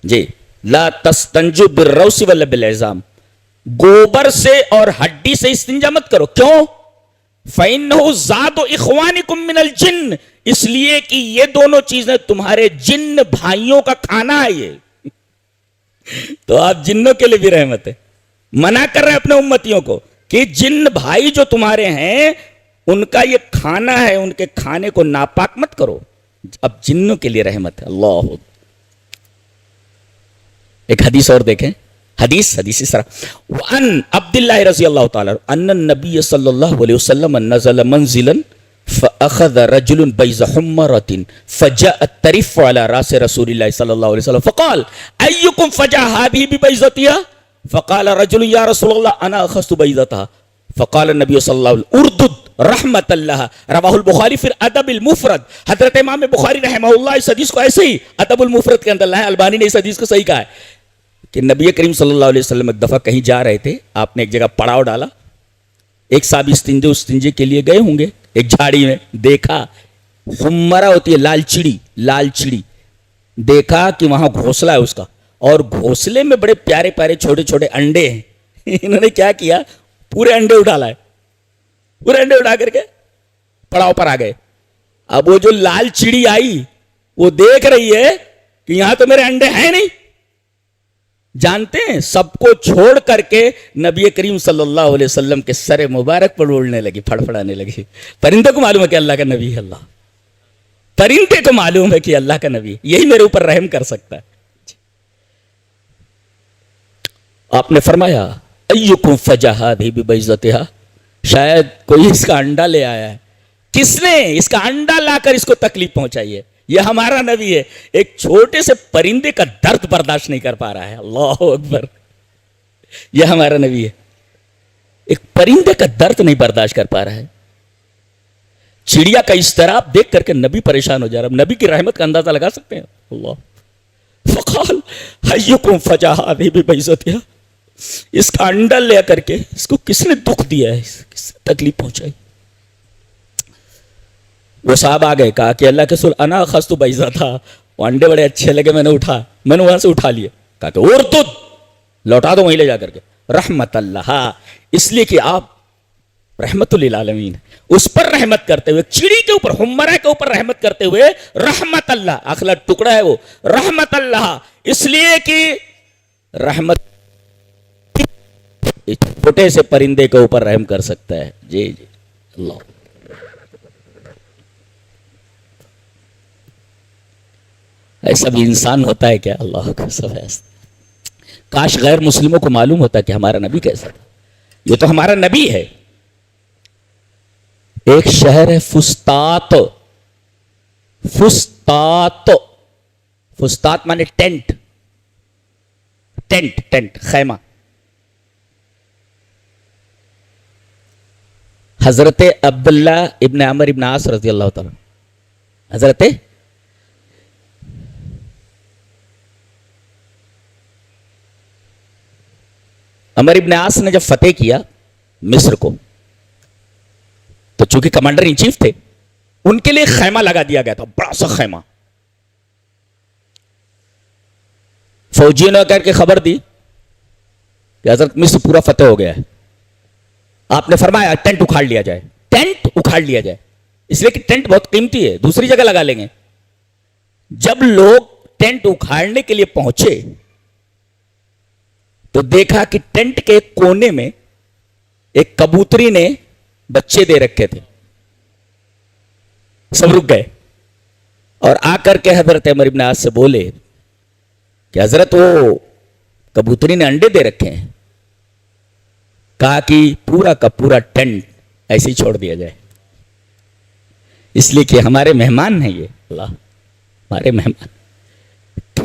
جی لا تستنجوا بالروث ولا بالعظام, گوبر سے اور ہڈی سے استنجا مت کرو. کیوں؟ فإنه زاد اخوانکم من الجن, اس لیے کہ یہ دونوں چیزیں تمہارے جن بھائیوں کا کھانا ہے. یہ تو آپ جنوں کے لیے بھی رحمت ہے. منع کر رہے ہیں اپنے امتیوں کو کہ جن بھائی جو تمہارے ہیں ان کا یہ کھانا ہے, ان کے کھانے کو ناپاک مت کرو. اب جنوں کے لیے رحمت ہے. اللہ. ایک حدیث اور دیکھیں. حدیث اس طرح وان عبداللہ رضی اللہ تعالی ان النبی صلی اللہ علیہ وسلم نزل منزلا فاخذ رجل بیض حمرة فجاءت ترف على راس رسول اللہ صلی اللہ علیہ وسلم فقال ایکم فجا هذه ببیضتها فقال رجل یا رسول اللہ انا اخذت بیضتها فقال النبی صلی اللہ علیہ وسلم اردد رحمت اللہ. رواہ البخاری فی ادب المفرد. حضرت امام بخاری رحمہ اللہ اس حدیث کو ایسے ہی ادب المفرد کے اندر لائے. البانی نے اس حدیث کو صحیح کہا ہے کہ نبی کریم صلی اللہ علیہ وسلم ایک دفعہ کہیں جا رہے تھے, آپ نے ایک جگہ پڑاؤ ڈالا, ایک صحابی استنجے کے لیے گئے ہوں گے, ایک جھاڑی میں دیکھا حمرہ ہوتی ہے لال چڑی, دیکھا کہ وہاں گھونسلہ ہے اس کا, اور گھونسلے میں بڑے پیارے پیارے چھوٹے چھوٹے انڈے ہیں. انہوں نے کیا کیا, پورے انڈے اٹھا لائے, پورے انڈے اٹھا کر کے پڑاؤ پر آ گئے. اب وہ جو لال چڑی آئی وہ دیکھ رہی ہے کہ یہاں تو میرے انڈے ہیں نہیں. جانتے ہیں سب کو چھوڑ کر کے نبی کریم صلی اللہ علیہ وسلم کے سر مبارک پر اڑنے لگی, پھڑپھڑانے لگی. پرندے کو معلوم ہے کہ اللہ کا نبی ہے. اللہ پرندے کو معلوم ہے کہ اللہ کا نبی یہی میرے اوپر رحم کر سکتا ہے. آپ نے فرمایا ایکم فجا هذه ببیضتها, شاید کوئی اس کا انڈا لے آیا ہے. کس نے اس کا انڈا لا کر اس کو تکلیف پہنچائی ہے؟ یہ ہمارا نبی ہے. ایک چھوٹے سے پرندے کا درد برداشت نہیں کر پا رہا ہے. اللہ اکبر. یہ ہمارا نبی ہے, ایک پرندے کا درد نہیں برداشت کر پا رہا ہے. چڑیا کا اضطراب دیکھ کر کے نبی پریشان ہو جا رہا ہے. نبی کی رحمت کا اندازہ لگا سکتے ہیں. اللہ. فقال ایکم فجا هذه ببیضتها, اس کا انڈا لے کر کے اس کو کس نے دکھ دیا ہے, کس نے تکلیف پہنچائی. وہ صاحب آ گئے, کہا کہ اللہ کے رسول انا اخذت بیضتها, وہ انڈے بڑے اچھے لگے, میں نے وہاں سے اٹھا لیے. کہا کہ اردد, لوٹا دو وہیں لے جا کر کے. رحمت اللہ, اس لیے کہ آپ رحمت للعالمین, اس پر رحمت کرتے ہوئے, چڑی کے اوپر, حمرہ کے اوپر رحمت کرتے ہوئے رحمت اللہ, اخلا ٹکڑا ہے وہ, رحمت اللہ, اس لیے کہ رحمت چھوٹے سے پرندے کے اوپر رحم کر سکتا ہے. جی جی اللہ. ایسا بھی انسان ہوتا ہے کیا؟ اللہ کا سب ایسا. کاش غیر مسلموں کو معلوم ہوتا کہ ہمارا نبی کیسا تھا. یہ تو ہمارا نبی ہے. ایک شہر ہے فسطاط. فسطاط مانے ٹینٹ, خیمہ. حضرت عبداللہ ابن عمر ابن عاص رضی اللہ تعالیٰ, حضرت عمر ابن عاص نے جب فتح کیا مصر کو, تو چونکہ کمانڈر ان چیف تھے, ان کے لیے خیمہ لگا دیا گیا تھا, بڑا سا خیمہ. فوجیوں نے کر کے خبر دی کہ حضرت مصر پورا فتح ہو گیا ہے. آپ نے فرمایا ٹینٹ اکھاڑ لیا جائے. ٹینٹ اکھاڑ لیا جائے, اس لیے کہ ٹینٹ بہت قیمتی ہے, دوسری جگہ لگا لیں گے. جب لوگ ٹینٹ اکھاڑنے کے لیے پہنچے تو دیکھا کہ ٹینٹ کے ایک کونے میں ایک کبوتری نے بچے دے رکھے تھے. سب رک گئے اور آ کر کے حضرت عمر ابن عاص سے بولے کہ حضرت وہ کبوتری نے انڈے دے رکھے ہیں. کہا کہ پورا کا پورا ٹینٹ ایسے ہی چھوڑ دیا جائے, اس لیے کہ ہمارے مہمان ہیں یہ. اللہ ہمارے مہمان.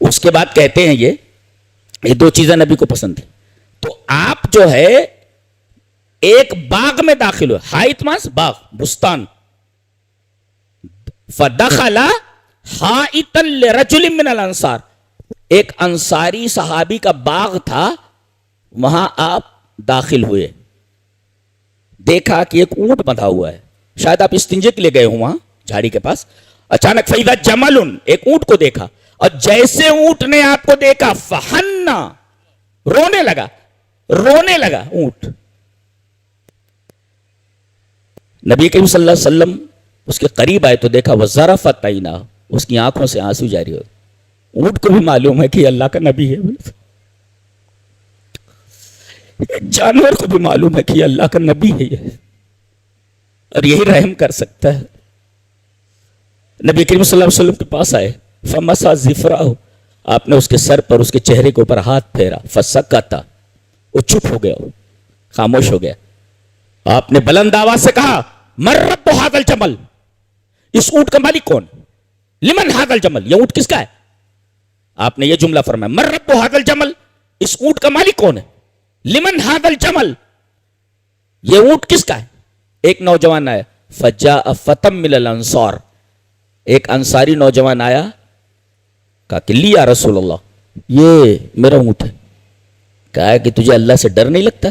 اس کے بعد کہتے ہیں یہ دو چیزیں نبی کو پسند تھی. تو آپ جو ہے ایک باغ میں داخل ہوئے. حائط ماس باغ بستان. فدخل حائطا لرجل من الانصار, ایک انصاری صحابی کا باغ تھا, وہاں آپ داخل ہوئے. دیکھا کہ ایک اونٹ بندھا ہوا ہے, شاید آپ استنجے کے لیے گئے ہوں وہاں جھاڑی کے پاس. اچانک فیضا جمل, ایک اونٹ کو دیکھا, اور جیسے اونٹ نے آپ کو دیکھا فحنا, رونے لگا اونٹ. نبی کریم صلی اللہ علیہ وسلم اس کے قریب آئے تو دیکھا وزرفت عینا, اس کی آنکھوں سے آنسو جاری ہو. اونٹ کو بھی معلوم ہے کہ اللہ کا نبی ہے, جانور کو بھی معلوم ہے کہ اللہ کا نبی ہے یہ, اور یہی رحم کر سکتا ہے. نبی کریم صلی اللہ علیہ وسلم کے پاس آئے. فمسا ظفرہ, آپ نے اس کے سر پر, اس کے چہرے کے اوپر ہاتھ پھیرا. فسکتا, وہ چپ ہو گیا, خاموش ہو گیا. آپ نے بلند آواز سے کہا من رب ھذا الجمل, اس اونٹ کا مالک کون؟ لمن ھذا الجمل, یہ اونٹ کس کا ہے؟ آپ نے یہ جملہ فرمایا من رب ھذا الجمل, اس اونٹ کا مالک کون ہے؟ لمن ھذا الجمل, یہ اونٹ کس کا ہے؟ ایک نوجوان آیا. فجاء فتى من الانصار, ایک انصاری نوجوان آیا, کہا کہ لی یا رسول اللہ, یہ میرا اونٹ ہے. کہا کہ تجھے اللہ سے ڈر نہیں لگتا؟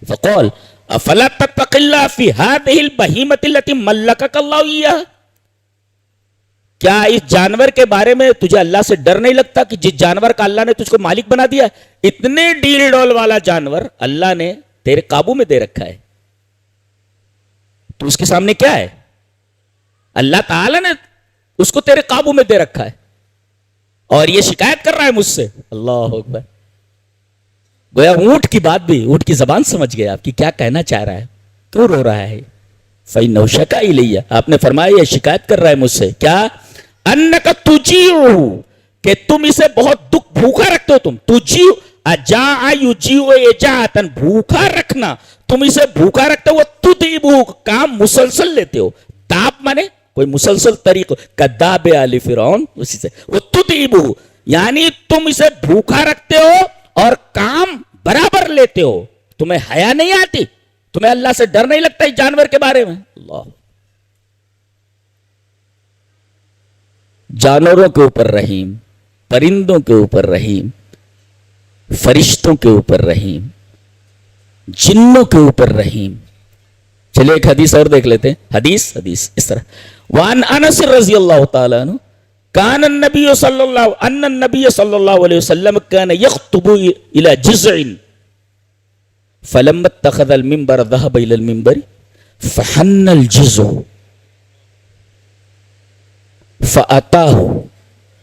فقال افلا تتق اللہ فی هذه البہیمۃ التي ملکک اللہ ایہا, کیا اس جانور کے بارے میں تجھے اللہ سے ڈر نہیں لگتا کہ جس جانور کا اللہ نے تجھ کو مالک بنا دیا, اتنے ڈیل ڈول والا جانور اللہ نے تیرے قابو میں دے رکھا ہے, تو اس کے سامنے کیا ہے؟ اللہ تعالیٰ نے اس کو تیرے قابو میں دے رکھا ہے, اور یہ شکایت کر رہا ہے مجھ سے. اللہ اکبر. گویا اونٹ کی بات بھی, اونٹ کی زبان سمجھ گیا آپ کی کیا کہنا چاہ رہا ہے, کیوں رو رہا ہے. فَإِنَّهُ شَكَا إِلَيَّ, آپ نے فرمایا یہ شکایت کر رہا ہے مجھ سے. کیا؟ أَنَّكَ تُجِيعُهُ, کہ تم اسے بہت دکھ بھوکا رکھتے ہو. تم تجیع اجاع یجیع اجاعتن, بھوکا رکھنا, تم اسے بھوکا رکھتے ہو. تُدِعِبُهُ, کام مسلسل لیتے ہو. داب مانے کوئی مسلسل طریق, کداب آل فرعون, اسی سے وہ تُدِعِبُهُ, یعنی تم اسے بھوکا رکھتے ہو اور کام برابر لیتے ہو. تمہیں حیا نہیں آتی, تمہیں اللہ سے ڈر نہیں لگتا اس جانور کے بارے میں. اللہ, جانوروں کے اوپر رحیم, پرندوں کے اوپر رحیم, فرشتوں کے اوپر رحیم, جنوں کے اوپر رحیم. چلیے ایک حدیث اور دیکھ لیتے ہیں. حدیث اس طرح. وان انس رضی اللہ تعالی عنہ کان النبی صلی اللہ علیہ وسلم کان یخطب الى جزع فلما اتخذ المنبر ذهب الى المنبر فحن الجزع فأتاه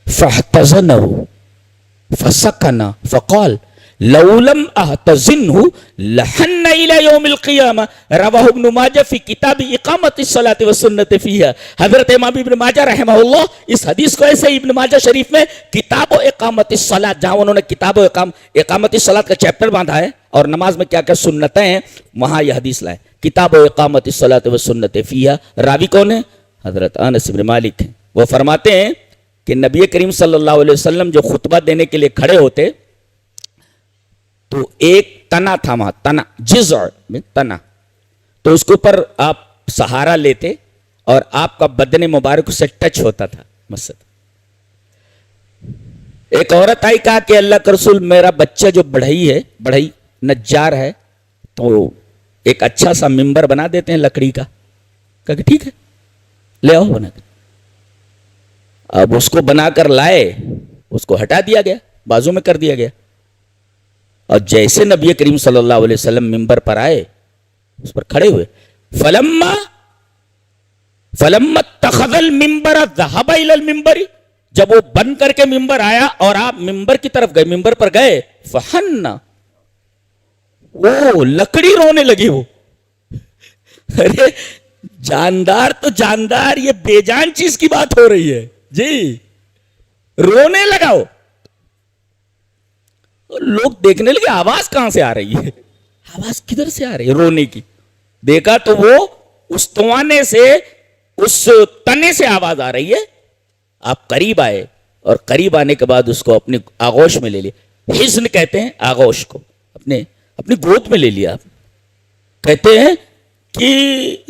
فاحتضنه فسكن فقال لو لم احتضنه لحن الى يوم القيامه. رواه ابن ماجہ فی کتاب اقامت الصلاۃ والسنۃ فیہا. حضرت امام ابن ماجہ رحمہ اللہ اس حدیث کو ایسے ابن ماجہ شریف میں کتاب و اقامت الصلاۃ, جہاں انہوں نے کتاب و اقامت الصلاۃ کا چیپٹر باندھا ہے اور نماز میں کیا کیا سنتیں ہیں, وہاں یہ حدیث لائے. کتاب و اقامت الصلاۃ والسنۃ فیہا. راوی کون ہے؟ حضرت انس بن مالک ہیں. وہ فرماتے ہیں کہ نبی کریم صلی اللہ علیہ وسلم جو خطبہ دینے کے لیے کھڑے ہوتے تو ایک تنا تھا وہاں, تنا, جزع میں تنا, تو اس کے اوپر آپ سہارا لیتے اور آپ کا بدن مبارک سے ٹچ ہوتا تھا. مسجد ایک عورت آئی, کہا کہ اللہ کے رسول میرا بچہ جو بڑھئی ہے, بڑھئی نجار ہے, تو ایک اچھا سا ممبر بنا دیتے ہیں لکڑی کا. کہا کہ ٹھیک ہے لے آؤ بنا کر. اب اس کو بنا کر لائے, اس کو ہٹا دیا گیا, بازو میں کر دیا گیا, اور جیسے نبی کریم صلی اللہ علیہ وسلم ممبر پر آئے, اس پر کھڑے ہوئے, فلما اتخذ المنبر ذهب الى المنبر, جب وہ بن کر کے ممبر آیا اور آپ ممبر کی طرف گئے, ممبر پر گئے, فحنا, وہ لکڑی رونے لگی. وہ ارے جاندار تو جاندار, یہ بے جان چیز کی بات ہو رہی ہے جی, رونے لگا. وہ لوگ دیکھنے لگے آواز کہاں سے آ رہی ہے, آواز کدھر سے آ رہی ہے رونے کی. دیکھا تو وہ اس توانے سے, اس تنے سے آواز آ رہی ہے. آپ قریب آئے اور قریب آنے کے بعد اس کو اپنی آغوش میں لے لیا. حزن کہتے ہیں آغوش کو, اپنی گود میں لے لیا. کہتے ہیں کہ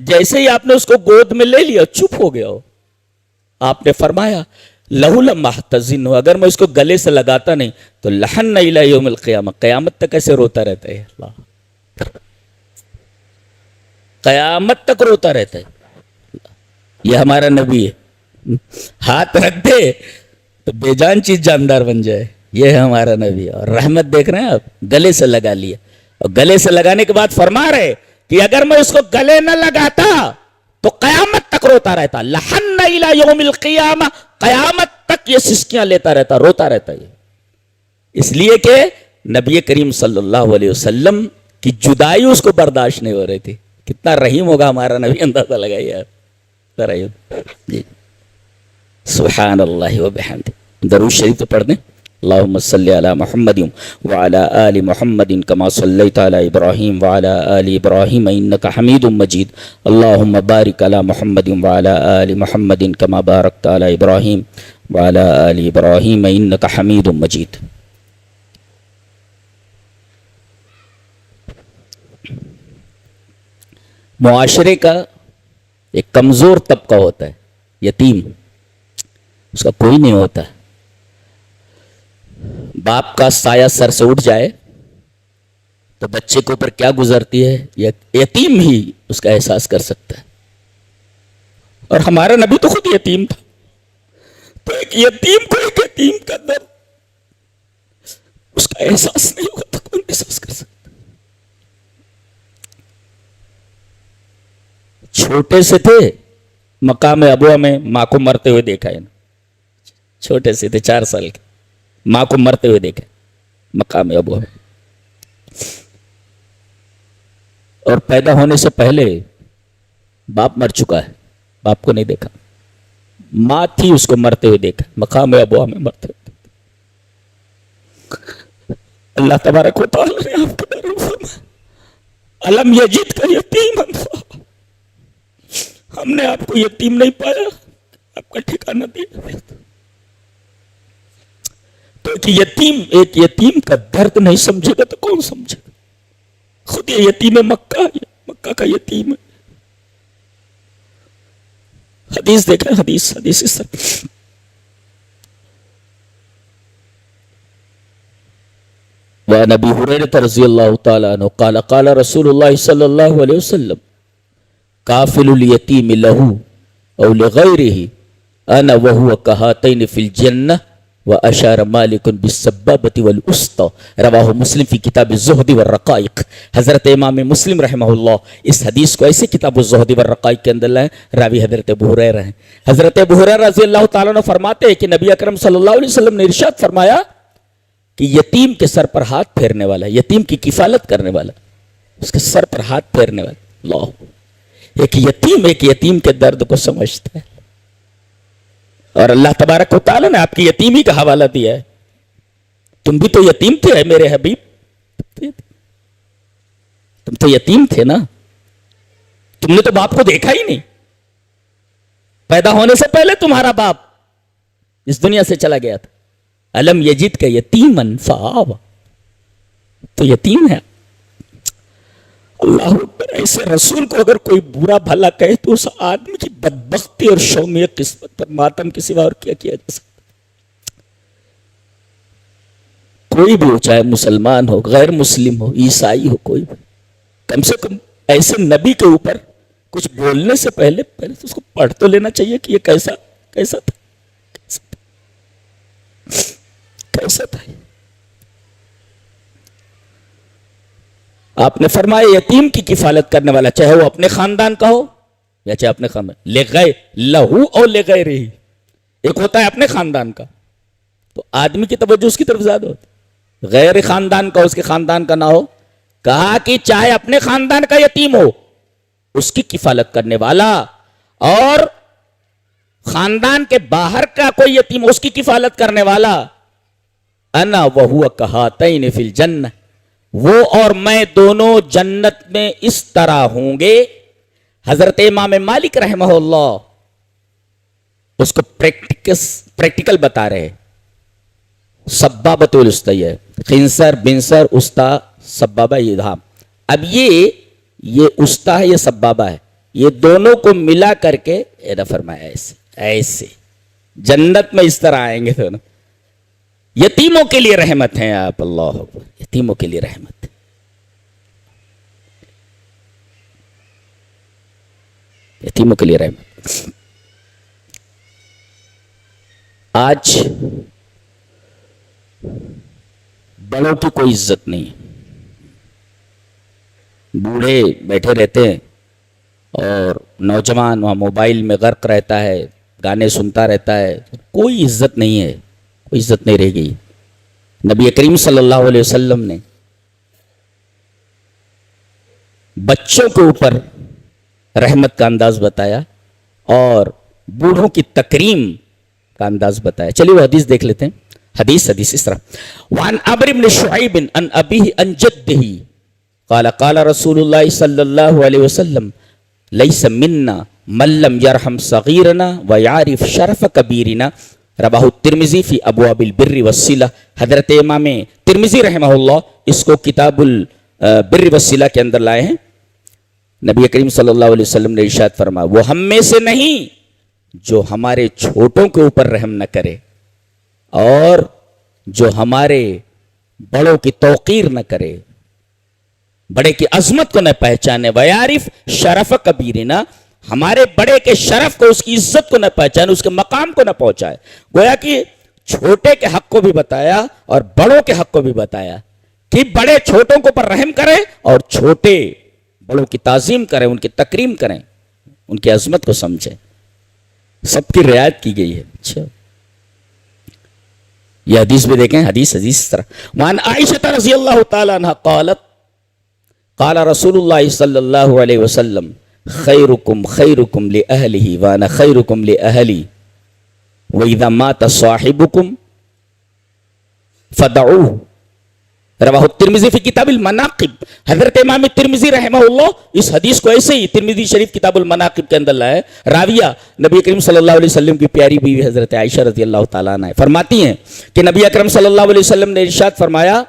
جیسے ہی آپ نے اس کو گود میں لے لیا چپ ہو گیا ہو. آپ نے فرمایا لہو لما احتضن, اگر میں اس کو گلے سے لگاتا نہیں تو لحن الی یوم القیامہ, قیامت تک ایسے روتا رہتا ہے. اللہ, قیامت تک روتا رہتا ہے. یہ ہمارا نبی ہے. ہاتھ رکھ دے تو بے جان چیز جاندار بن جائے. یہ ہے ہمارا نبی. اور رحمت دیکھ رہے ہیں آپ, گلے سے لگا لیا. اور گلے سے لگانے کے بعد فرما رہے کہ اگر میں اس کو گلے نہ لگاتا تو قیامت تک روتا رہتا. لحن الی یوم القیامہ, قیامت تک یہ سسکیاں لیتا رہتا, روتا رہتا. یہ اس لیے کہ نبی کریم صلی اللہ علیہ وسلم کی جدائی اس کو برداشت نہیں ہو رہی تھی. کتنا رحیم ہوگا ہمارا نبی, اندازہ لگائیے آپ. جی سبحان اللہ وبحمدہ. درود شریف تو پڑھ دیں. اللہم صلی علی محمد وعلی آل محمد کما صلیت علی ابراہیم وعلی آل ابراہیم انک حمید مجید. اللہم بارک علی محمد وعلی آل محمد کما بارکت علی ابراہیم وعلی آل ابراہیم انک حمید مجید. معاشرے کا ایک کمزور طبقہ ہوتا ہے یتیم, اس کا کوئی نہیں ہوتا. باپ کا سایہ سر سے اٹھ جائے تو بچے کے اوپر کیا گزرتی ہے یتیم ہی اس کا احساس کر سکتا ہے. اور ہمارا نبی تو خود یتیم تھا, تو ایک یتیم کو ایک یتیم کا درد اس کا احساس نہیں ہوگا تو کون احساس کر سکتا. چھوٹے سے تھے مقام ابوا میں, ماں کو مرتے ہوئے دیکھا ہے نا. چھوٹے سے تھے 4 سال کے, ماں کو مرتے ہوئے دیکھا مقام ابوا میں. اور پیدا ہونے سے پہلے باپ مر چکا ہے, باپ کو نہیں دیکھا. ماں تھی, اس کو مرتے ہوئے دیکھا مقام ابوا میں مرتے ہوئے. اللہ تبارک و تعالی نے آپ کو فرمایا الم یجد کا یتیما فآویٰ, ہم نے آپ کو یتیم نہیں پایا, آپ کا ٹھکانہ دیا. تو ایک یتیم کا درد نہیں سمجھے گا تو کون سمجھے گا. خود یہ یتیم مکہ, مکہ کا یتیم ہے. حدیث دیکھیں, حدیث اس طرح. وعن ابی ہریرہ رضی اللہ تعالی عنہ قال قال رسول اللہ صلی اللہ علیہ وسلم کافل الیتیم لہو او لغیرہ انا وہو کہاتین فی الجنہ واشار مالک بالسبابۃ والاسطى. رواہ مسلم فی کتاب الزہد والرقائق. حضرت امام مسلم رحمہ اللہ اس حدیث کو ایسے کتاب الزہد والرقائق کے اندر لائیں. راوی حضرت ابو ہریرہ ہیں. حضرت ابو ہریرہ رضی اللہ تعالیٰ عنہ فرماتے ہیں کہ نبی اکرم صلی اللہ علیہ وسلم نے ارشاد فرمایا کہ یتیم کے سر پر ہاتھ پھیرنے والا, یتیم کی کفالت کرنے والا, اس کے سر پر ہاتھ پھیرنے والا, اللہ ایک یتیم کے درد کو سمجھتا ہے. اور اللہ تبارک و تعالیٰ نے آپ کی یتیمی کا حوالہ دیا ہے. تم بھی تو یتیم تھے میرے حبیب, تم تو یتیم تھے نا, تم نے تو باپ کو دیکھا ہی نہیں. پیدا ہونے سے پہلے تمہارا باپ اس دنیا سے چلا گیا تھا. الم یجد کا یتیما فآویٰ, تو یتیم ہے. اللہ اکبر. ایسے رسول کو اگر کوئی برا بھلا کہے تو اس آدمی کی بدبختی اور شومی قسمت پر ماتم کے سوا اور کیا کیا جا سکتا. کوئی بھی ہو, چاہے مسلمان ہو, غیر مسلم ہو, عیسائی ہو, کوئی بھی, کم سے کم ایسے نبی کے اوپر کچھ بولنے سے پہلے تو اس کو پڑھ تو لینا چاہیے کہ یہ کیسا تھا. آپ نے فرمایا یتیم کی کفالت کرنے والا, چاہے وہ اپنے خاندان کا ہو یا چاہے اپنے خاندان, لہو اور لغیرہ. ایک ہوتا ہے اپنے خاندان کا, تو آدمی کی توجہ اس کی طرف زیادہ ہوتی. غیر خاندان کا, اس کے خاندان کا نہ ہو. کہا کہ چاہے اپنے خاندان کا یتیم ہو اس کی کفالت کرنے والا, اور خاندان کے باہر کا کوئی یتیم اس کی کفالت کرنے والا. انا وہو کہاتین فی الجنہ, وہ اور میں دونوں جنت میں اس طرح ہوں گے. حضرت امام مالک رحمہ اللہ اس کو پریکٹیکل بتا رہے ہیں. سبابۃ الوسطی ہے، خنصر بنصر استا سبابہ یہ دھام. اب یہ استا ہے، یہ سبابہ ہے، یہ دونوں کو ملا کر کے ایسا فرمایا، ایسے ایسے جنت میں اس طرح آئیں گے دونوں. یتیموں کے لیے رحمت ہیں آپ، اللہ اکبر، یتیموں کے لیے رحمت. یتیموں کے لیے رحمت. آج بڑوں کی کوئی عزت نہیں، بوڑھے بیٹھے رہتے ہیں اور نوجوان وہاں موبائل میں غرق رہتا ہے، گانے سنتا رہتا ہے، کوئی عزت نہیں ہے، کوئی عزت نہیں رہ گئی. نبی کریم صلی اللہ علیہ وسلم نے بچوں کے اوپر رحمت کا انداز بتایا اور بوڑھوں کی تکریم کا انداز بتایا. چلیے وہ حدیث دیکھ لیتے ہیں. حدیث اس طرح، وعن عمرو بن شعیب عن ابیہ عن جدہ قال قال رسول اللہ صلی اللہ علیہ وسلم لیس منا من لم یرحم صغیرنا ویعرف شرف کبیرنا. رواہ الترمذی فی ابواب البر والصلہ. حضرت امام ترمذی رحمہ اللہ اس کو کتاب البر والصلہ کے اندر لائے ہیں. نبی کریم صلی اللہ علیہ وسلم نے ارشاد فرمایا، وہ ہم میں سے نہیں جو ہمارے چھوٹوں کے اوپر رحم نہ کرے اور جو ہمارے بڑوں کی توقیر نہ کرے، بڑے کی عظمت کو نہ پہچانے، ویعرف شرف کبیرنا، ہمارے بڑے کے شرف کو، اس کی عزت کو نہ پہچانے، اس کے مقام کو نہ پہنچائے. گویا کہ چھوٹے کے حق کو بھی بتایا اور بڑوں کے حق کو بھی بتایا کہ بڑے چھوٹوں کو پر رحم کریں اور چھوٹے بڑوں کی تعظیم کریں، ان کی تکریم کریں، ان کی عظمت کو سمجھیں. سب کی رعایت کی گئی ہے. اچھا یہ حدیث بھی دیکھیں. حدیث اس طرح، وعن عائشہ رضی اللہ تعالی عنہ قالت قال رسول اللہ صلی اللہ علیہ وسلم خیرکم خیرکم لأہلہ وانا خیرکم لأہلی وَإِذَا مَاتَ صَاحِبُكُمْ فَدَعُوهُ. رواہ الترمذی فی کتاب المناقب. حضرت امام ترمذی رحمہ اللہ اس حدیث کو ایسے ہی ترمذی شریف کتاب المناقب کے اندر لائے. راویہ نبی کریم صلی اللہ علیہ وسلم کی پیاری بیوی حضرت عائشہ رضی اللہ تعالیٰ عنہ فرماتی ہیں کہ نبی اکرم صلی اللہ علیہ وسلم نے ارشاد فرمایا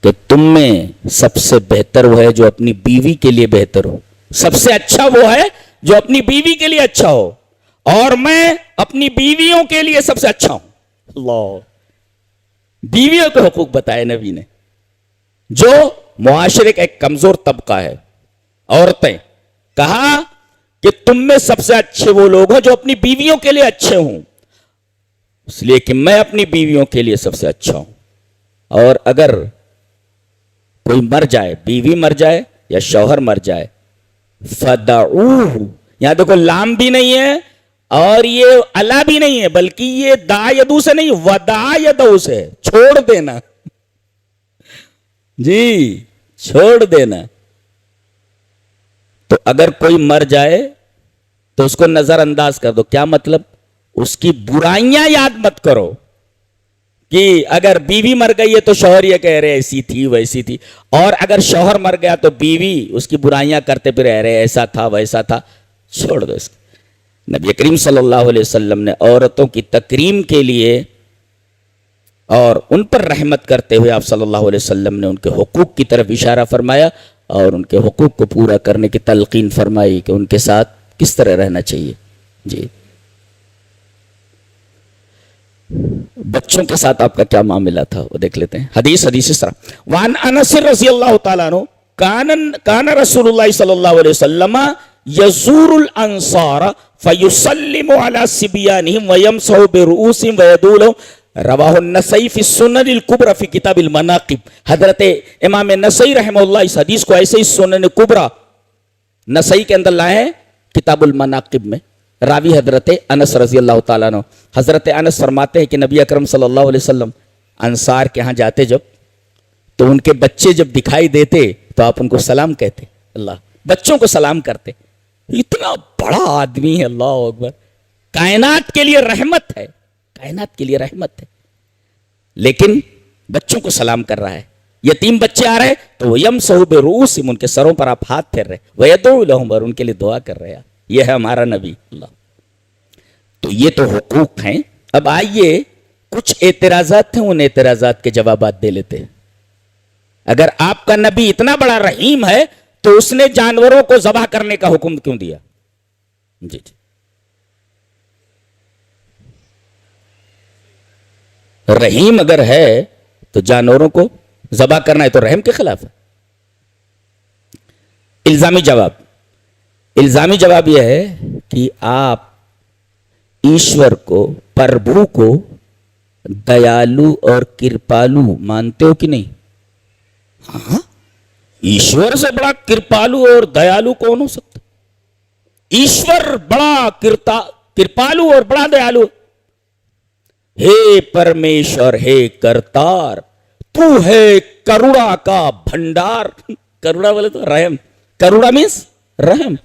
کہ تم میں سب سے بہتر وہ ہے جو اپنی بیوی کے لیے بہتر ہو، سب سے اچھا وہ ہے جو اپنی بیوی کے لیے اچھا ہو، اور میں اپنی بیویوں کے لیے سب سے اچھا ہوں. اللہ، بیویوں کے حقوق بتائے نبی نے. جو معاشرے کا ایک کمزور طبقہ ہے، عورتیں، کہا کہ تم میں سب سے اچھے وہ لوگ ہیں جو اپنی بیویوں کے لیے اچھے ہوں، اس لیے کہ میں اپنی بیویوں کے لیے سب سے اچھا ہوں. اور اگر کوئی مر جائے، بیوی مر جائے یا شوہر مر جائے، فدعوہ، یہاں دیکھو لام بھی نہیں ہے اور یہ الا بھی نہیں ہے، بلکہ یہ دا یدو سے نہیں، ودا یدو سے، چھوڑ دینا. جی چھوڑ دینا. تو اگر کوئی مر جائے تو اس کو نظر انداز کر دو. کیا مطلب؟ اس کی برائیاں یاد مت کرو کہ اگر بیوی مر گئی ہے تو شوہر یہ کہہ رہے ایسی تھی ویسی تھی، اور اگر شوہر مر گیا تو بیوی اس کی برائیاں کرتے پھر رہ رہے ایسا تھا ویسا تھا. چھوڑ دو اس کو. نبی کریم صلی اللہ علیہ وسلم نے عورتوں کی تکریم کے لیے اور ان پر رحمت کرتے ہوئے آپ صلی اللہ علیہ وسلم نے ان کے حقوق کی طرف اشارہ فرمایا اور ان کے حقوق کو پورا کرنے کی تلقین فرمائی کہ ان کے ساتھ کس طرح رہنا چاہیے. جی بچوں کے ساتھ آپ کا کیا معاملہ تھا وہ دیکھ لیتے ہیں. حدیث اس طرح، وعن انس رضی اللہ تعالیٰ عنہ کان رسول اللہ صلی اللہ علیہ وسلم یزور الانصار فیسلم علی صبیانہم ویمسح برؤوسہم ویدعو لہم. رواہ النسائی فی السنن الکبری فی کتاب المناقب. حضرت امام نسائی رحمہ اللہ اس حدیث کو ایسے ہی سنن کبری نسائی کے اندر لائے ہیں کتاب المناقب میں. راوی حضرت انس رضی اللہ تعالیٰ عنہ. حضرت انس فرماتے ہیں کہ نبی اکرم صلی اللہ علیہ وسلم انصار کے ہاں جاتے جب تو ان کے بچے جب دکھائی دیتے تو آپ ان کو سلام کہتے. اللہ، بچوں کو سلام کرتے. اتنا بڑا آدمی ہے، اللہ اکبر، کائنات کے لیے رحمت ہے، کائنات کے لیے رحمت ہے، لیکن بچوں کو سلام کر رہا ہے. یتیم بچے آ رہے تو وہ یمسح برؤوسہم، ان کے سروں پر آپ ہاتھ پھیر رہے، ویدعو لہم، اور ان کے لیے دعا کر رہے ہیں. یہ ہے ہمارا نبی. اللہ. تو یہ تو حقوق ہیں. اب آئیے کچھ اعتراضات تھے, ان اعتراضات کے جوابات دے لیتے. اگر آپ کا نبی اتنا بڑا رحیم ہے تو اس نے جانوروں کو ذبح کرنے کا حکم کیوں دیا؟ جی جی, رحیم اگر ہے تو جانوروں کو ذبح کرنا ہے تو رحم کے خلاف ہے. الزامی جواب یہ ہے کہ آپ ایشور کو, پربھو کو دیالو اور کرپالو مانتے ہو کہ نہیں؟ ہاں, ایشور سے بڑا کرپالو اور دیالو کون ہو سکتا؟ ایشور بڑا کرپالو اور بڑا دیالو. ہے پرمیشور ہے کرتار, تو ہے کروڑا کا بھنڈار. کروڑا بولے تو رحم, کروڑا مینس رحم,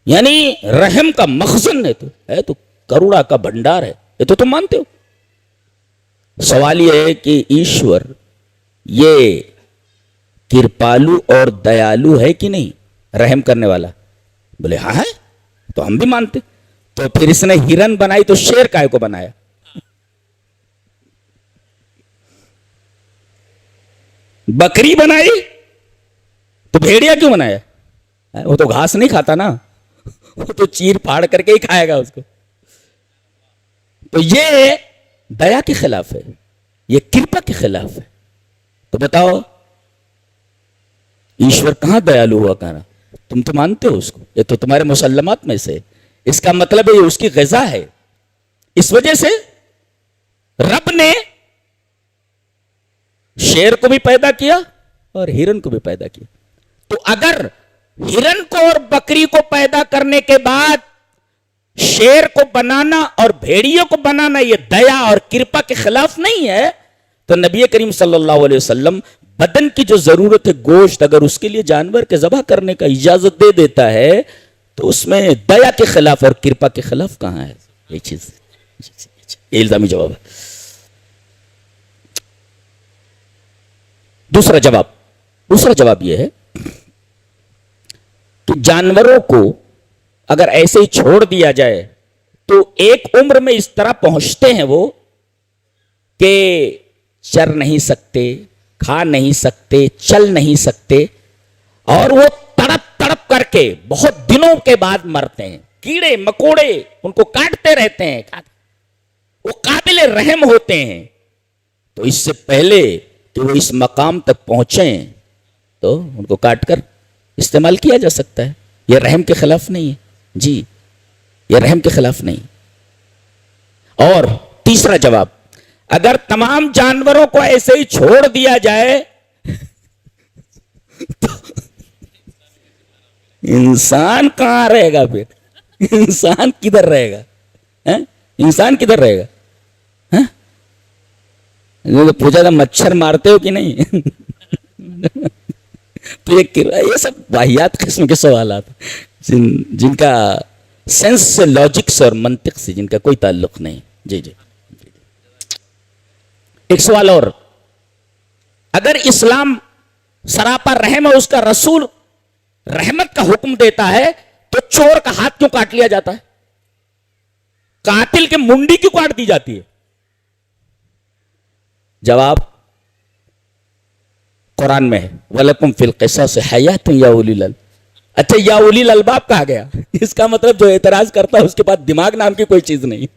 یعنی رحم کا مخزن ہے تو کروڑا کا بھنڈار ہے. یہ تو تم مانتے ہو. سوال یہ ہے کہ ایشور یہ کرپالو اور دیالو ہے کہ نہیں, رحم کرنے والا؟ بولے ہاں ہے, تو ہم بھی مانتے. تو پھر اس نے ہرن بنائی تو شیر کائے کو بنایا؟ بکری بنائی تو بھیڑیا کیوں بنایا؟ وہ تو گھاس نہیں کھاتا نا, وہ تو چیر پھاڑ کر کے ہی کھائے گا اس کو. تو یہ دیا کے خلاف ہے, یہ کرپا کے خلاف ہے. تو بتاؤ ایشور کہاں دیالو ہوا کہنا؟ تم تو مانتے ہو اس کو, یہ تو تمہارے مسلمات میں سے. اس کا مطلب ہے یہ اس کی غذا ہے. اس وجہ سے رب نے شیر کو بھی پیدا کیا اور ہرن کو بھی پیدا کیا. تو اگر ہرن کو اور بکری کو پیدا کرنے کے بعد شیر کو بنانا اور بھیڑیوں کو بنانا یہ دیا اور کرپا کے خلاف نہیں ہے, تو نبی کریم صلی اللہ علیہ وسلم بدن کی جو ضرورت ہے گوشت, اگر اس کے لیے جانور کے ذبح کرنے کا اجازت دے دیتا ہے تو اس میں دیا کے خلاف اور کرپا کے خلاف کہاں ہے یہ چیز؟ یہ الزامی جواب ہے. دوسرا جواب یہ ہے کہ جانوروں کو اگر ایسے ہی چھوڑ دیا جائے تو ایک عمر میں اس طرح پہنچتے ہیں وہ کہ چر نہیں سکتے, کھا نہیں سکتے, چل نہیں سکتے, اور وہ تڑپ تڑپ کر کے بہت دنوں کے بعد مرتے ہیں. کیڑے مکوڑے ان کو کاٹتے رہتے ہیں, وہ قابل رحم ہوتے ہیں. تو اس سے پہلے کہ وہ اس مقام تک پہنچیں تو ان کو کاٹ کر استعمال کیا جا سکتا ہے. یہ رحم کے خلاف نہیں ہے. جی, یہ رحم کے خلاف نہیں. اور تیسرا جواب, اگر تمام جانوروں کو ایسے ہی چھوڑ دیا جائے تو انسان کہاں رہے گا؟ پھر انسان کدھر رہے گا؟ انسان کدھر رہے گا؟ پوچھا تھا مچھر مارتے ہو کہ نہیں؟ تو یہ سب واحیات قسم کے سوالات جن کا سینس سے, لاجک اور منطق سے جن کا کوئی تعلق نہیں. جی جی, ایک سوال اور, اگر اسلام سراپا رحم ہے, اس کا رسول رحمت کا حکم دیتا ہے, تو چور کا ہاتھ کیوں کاٹ لیا جاتا ہے؟ قاتل کے منڈی کیوں کاٹ دی جاتی ہے؟ جواب قرآن میں ہے, وَلَكُمْ فِي الْقِصَاصِ حَيَاةٌ يَا أُولِي الْأَلْبَابِ. اچھا, یا اولی الالباب کہا گیا, اس کا مطلب جو اعتراض کرتا ہے اس کے پاس دماغ نام کی کوئی چیز نہیں.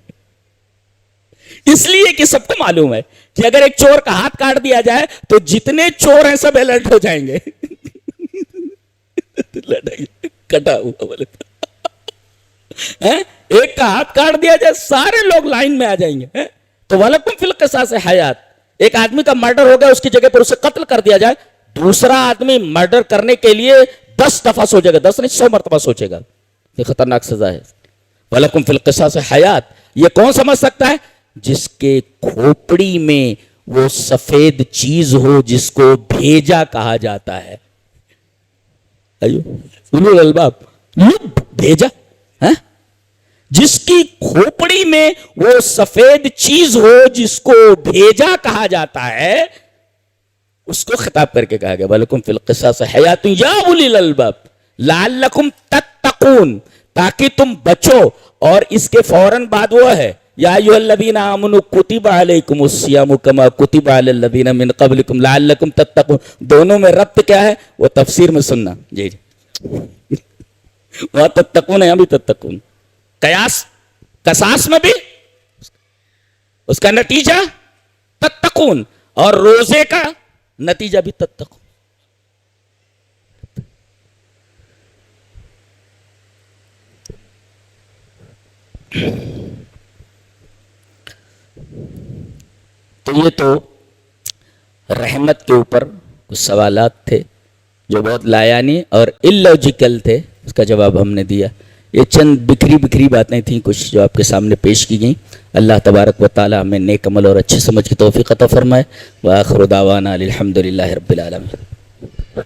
اس لیے کہ سب کو معلوم ہے کہ اگر ایک چور کا ہاتھ کاٹ دیا جائے تو جتنے چور ہیں سب الرٹ ہو جائیں گے. کٹا ہوا بولے ایک کا ہاتھ کاٹ دیا جائے سارے لوگ لائن میں آ جائیں گے. تو وَلَكُمْ فِي الْقِصَاصِ حَيَاةٌ, ایک آدمی کا مرڈر ہو گیا, اس کی جگہ پر اسے قتل کر دیا جائے, دوسرا آدمی مرڈر کرنے کے لیے 10 دفعہ سوچے گا, 10 نہیں 100 مرتبہ سوچے گا. یہ خطرناک سزا ہے. وَلَكُمْ فِي الْقِصَاصِ حَيَاةٌ, یہ کون سمجھ سکتا ہے؟ جس کے کھوپڑی میں وہ سفید چیز ہو جس کو بھیجا کہا جاتا ہے. اولو الباب, بھیجا, جس کی کھوپڑی میں وہ سفید چیز ہو جس کو بھیجا کہا جاتا ہے, اس کو خطاب کر کے کہا گیا وَلَكُمْ فِي الْقِصَاصِ حَيَاةٌ يَا أُولِي الْأَلْبَابِ لَعَلَّكُمْ تَتَّقُونَ, تاکہ تم بچو. اور اس کے فوراً بعد وہ ہے یا ایھا الذین آمنوا کتب علیکم الصیام کما کتب علی الذین من قبلکم لعلکم تتقون. دونوں میں ربط کیا ہے وہ تفسیر میں سننا. جی وہاں تتقون ہے، یہاں بھی تتقون. قیاس قصاص میں بھی اس کا نتیجہ تتقون، اور روزے کا نتیجہ بھی تتقون. تو یہ تو رحمت کے اوپر کچھ سوالات تھے جو بہت لایانی اور اللاجیکل تھے، اس کا جواب ہم نے دیا. یہ چند بکھری باتیں تھیں کچھ جو آپ کے سامنے پیش کی گئیں. اللہ تبارک و تعالی ہمیں نیک عمل اور اچھے سمجھ کی توفیق عطا فرمائے. وآخر دعوانا الحمدللہ رب العالمین.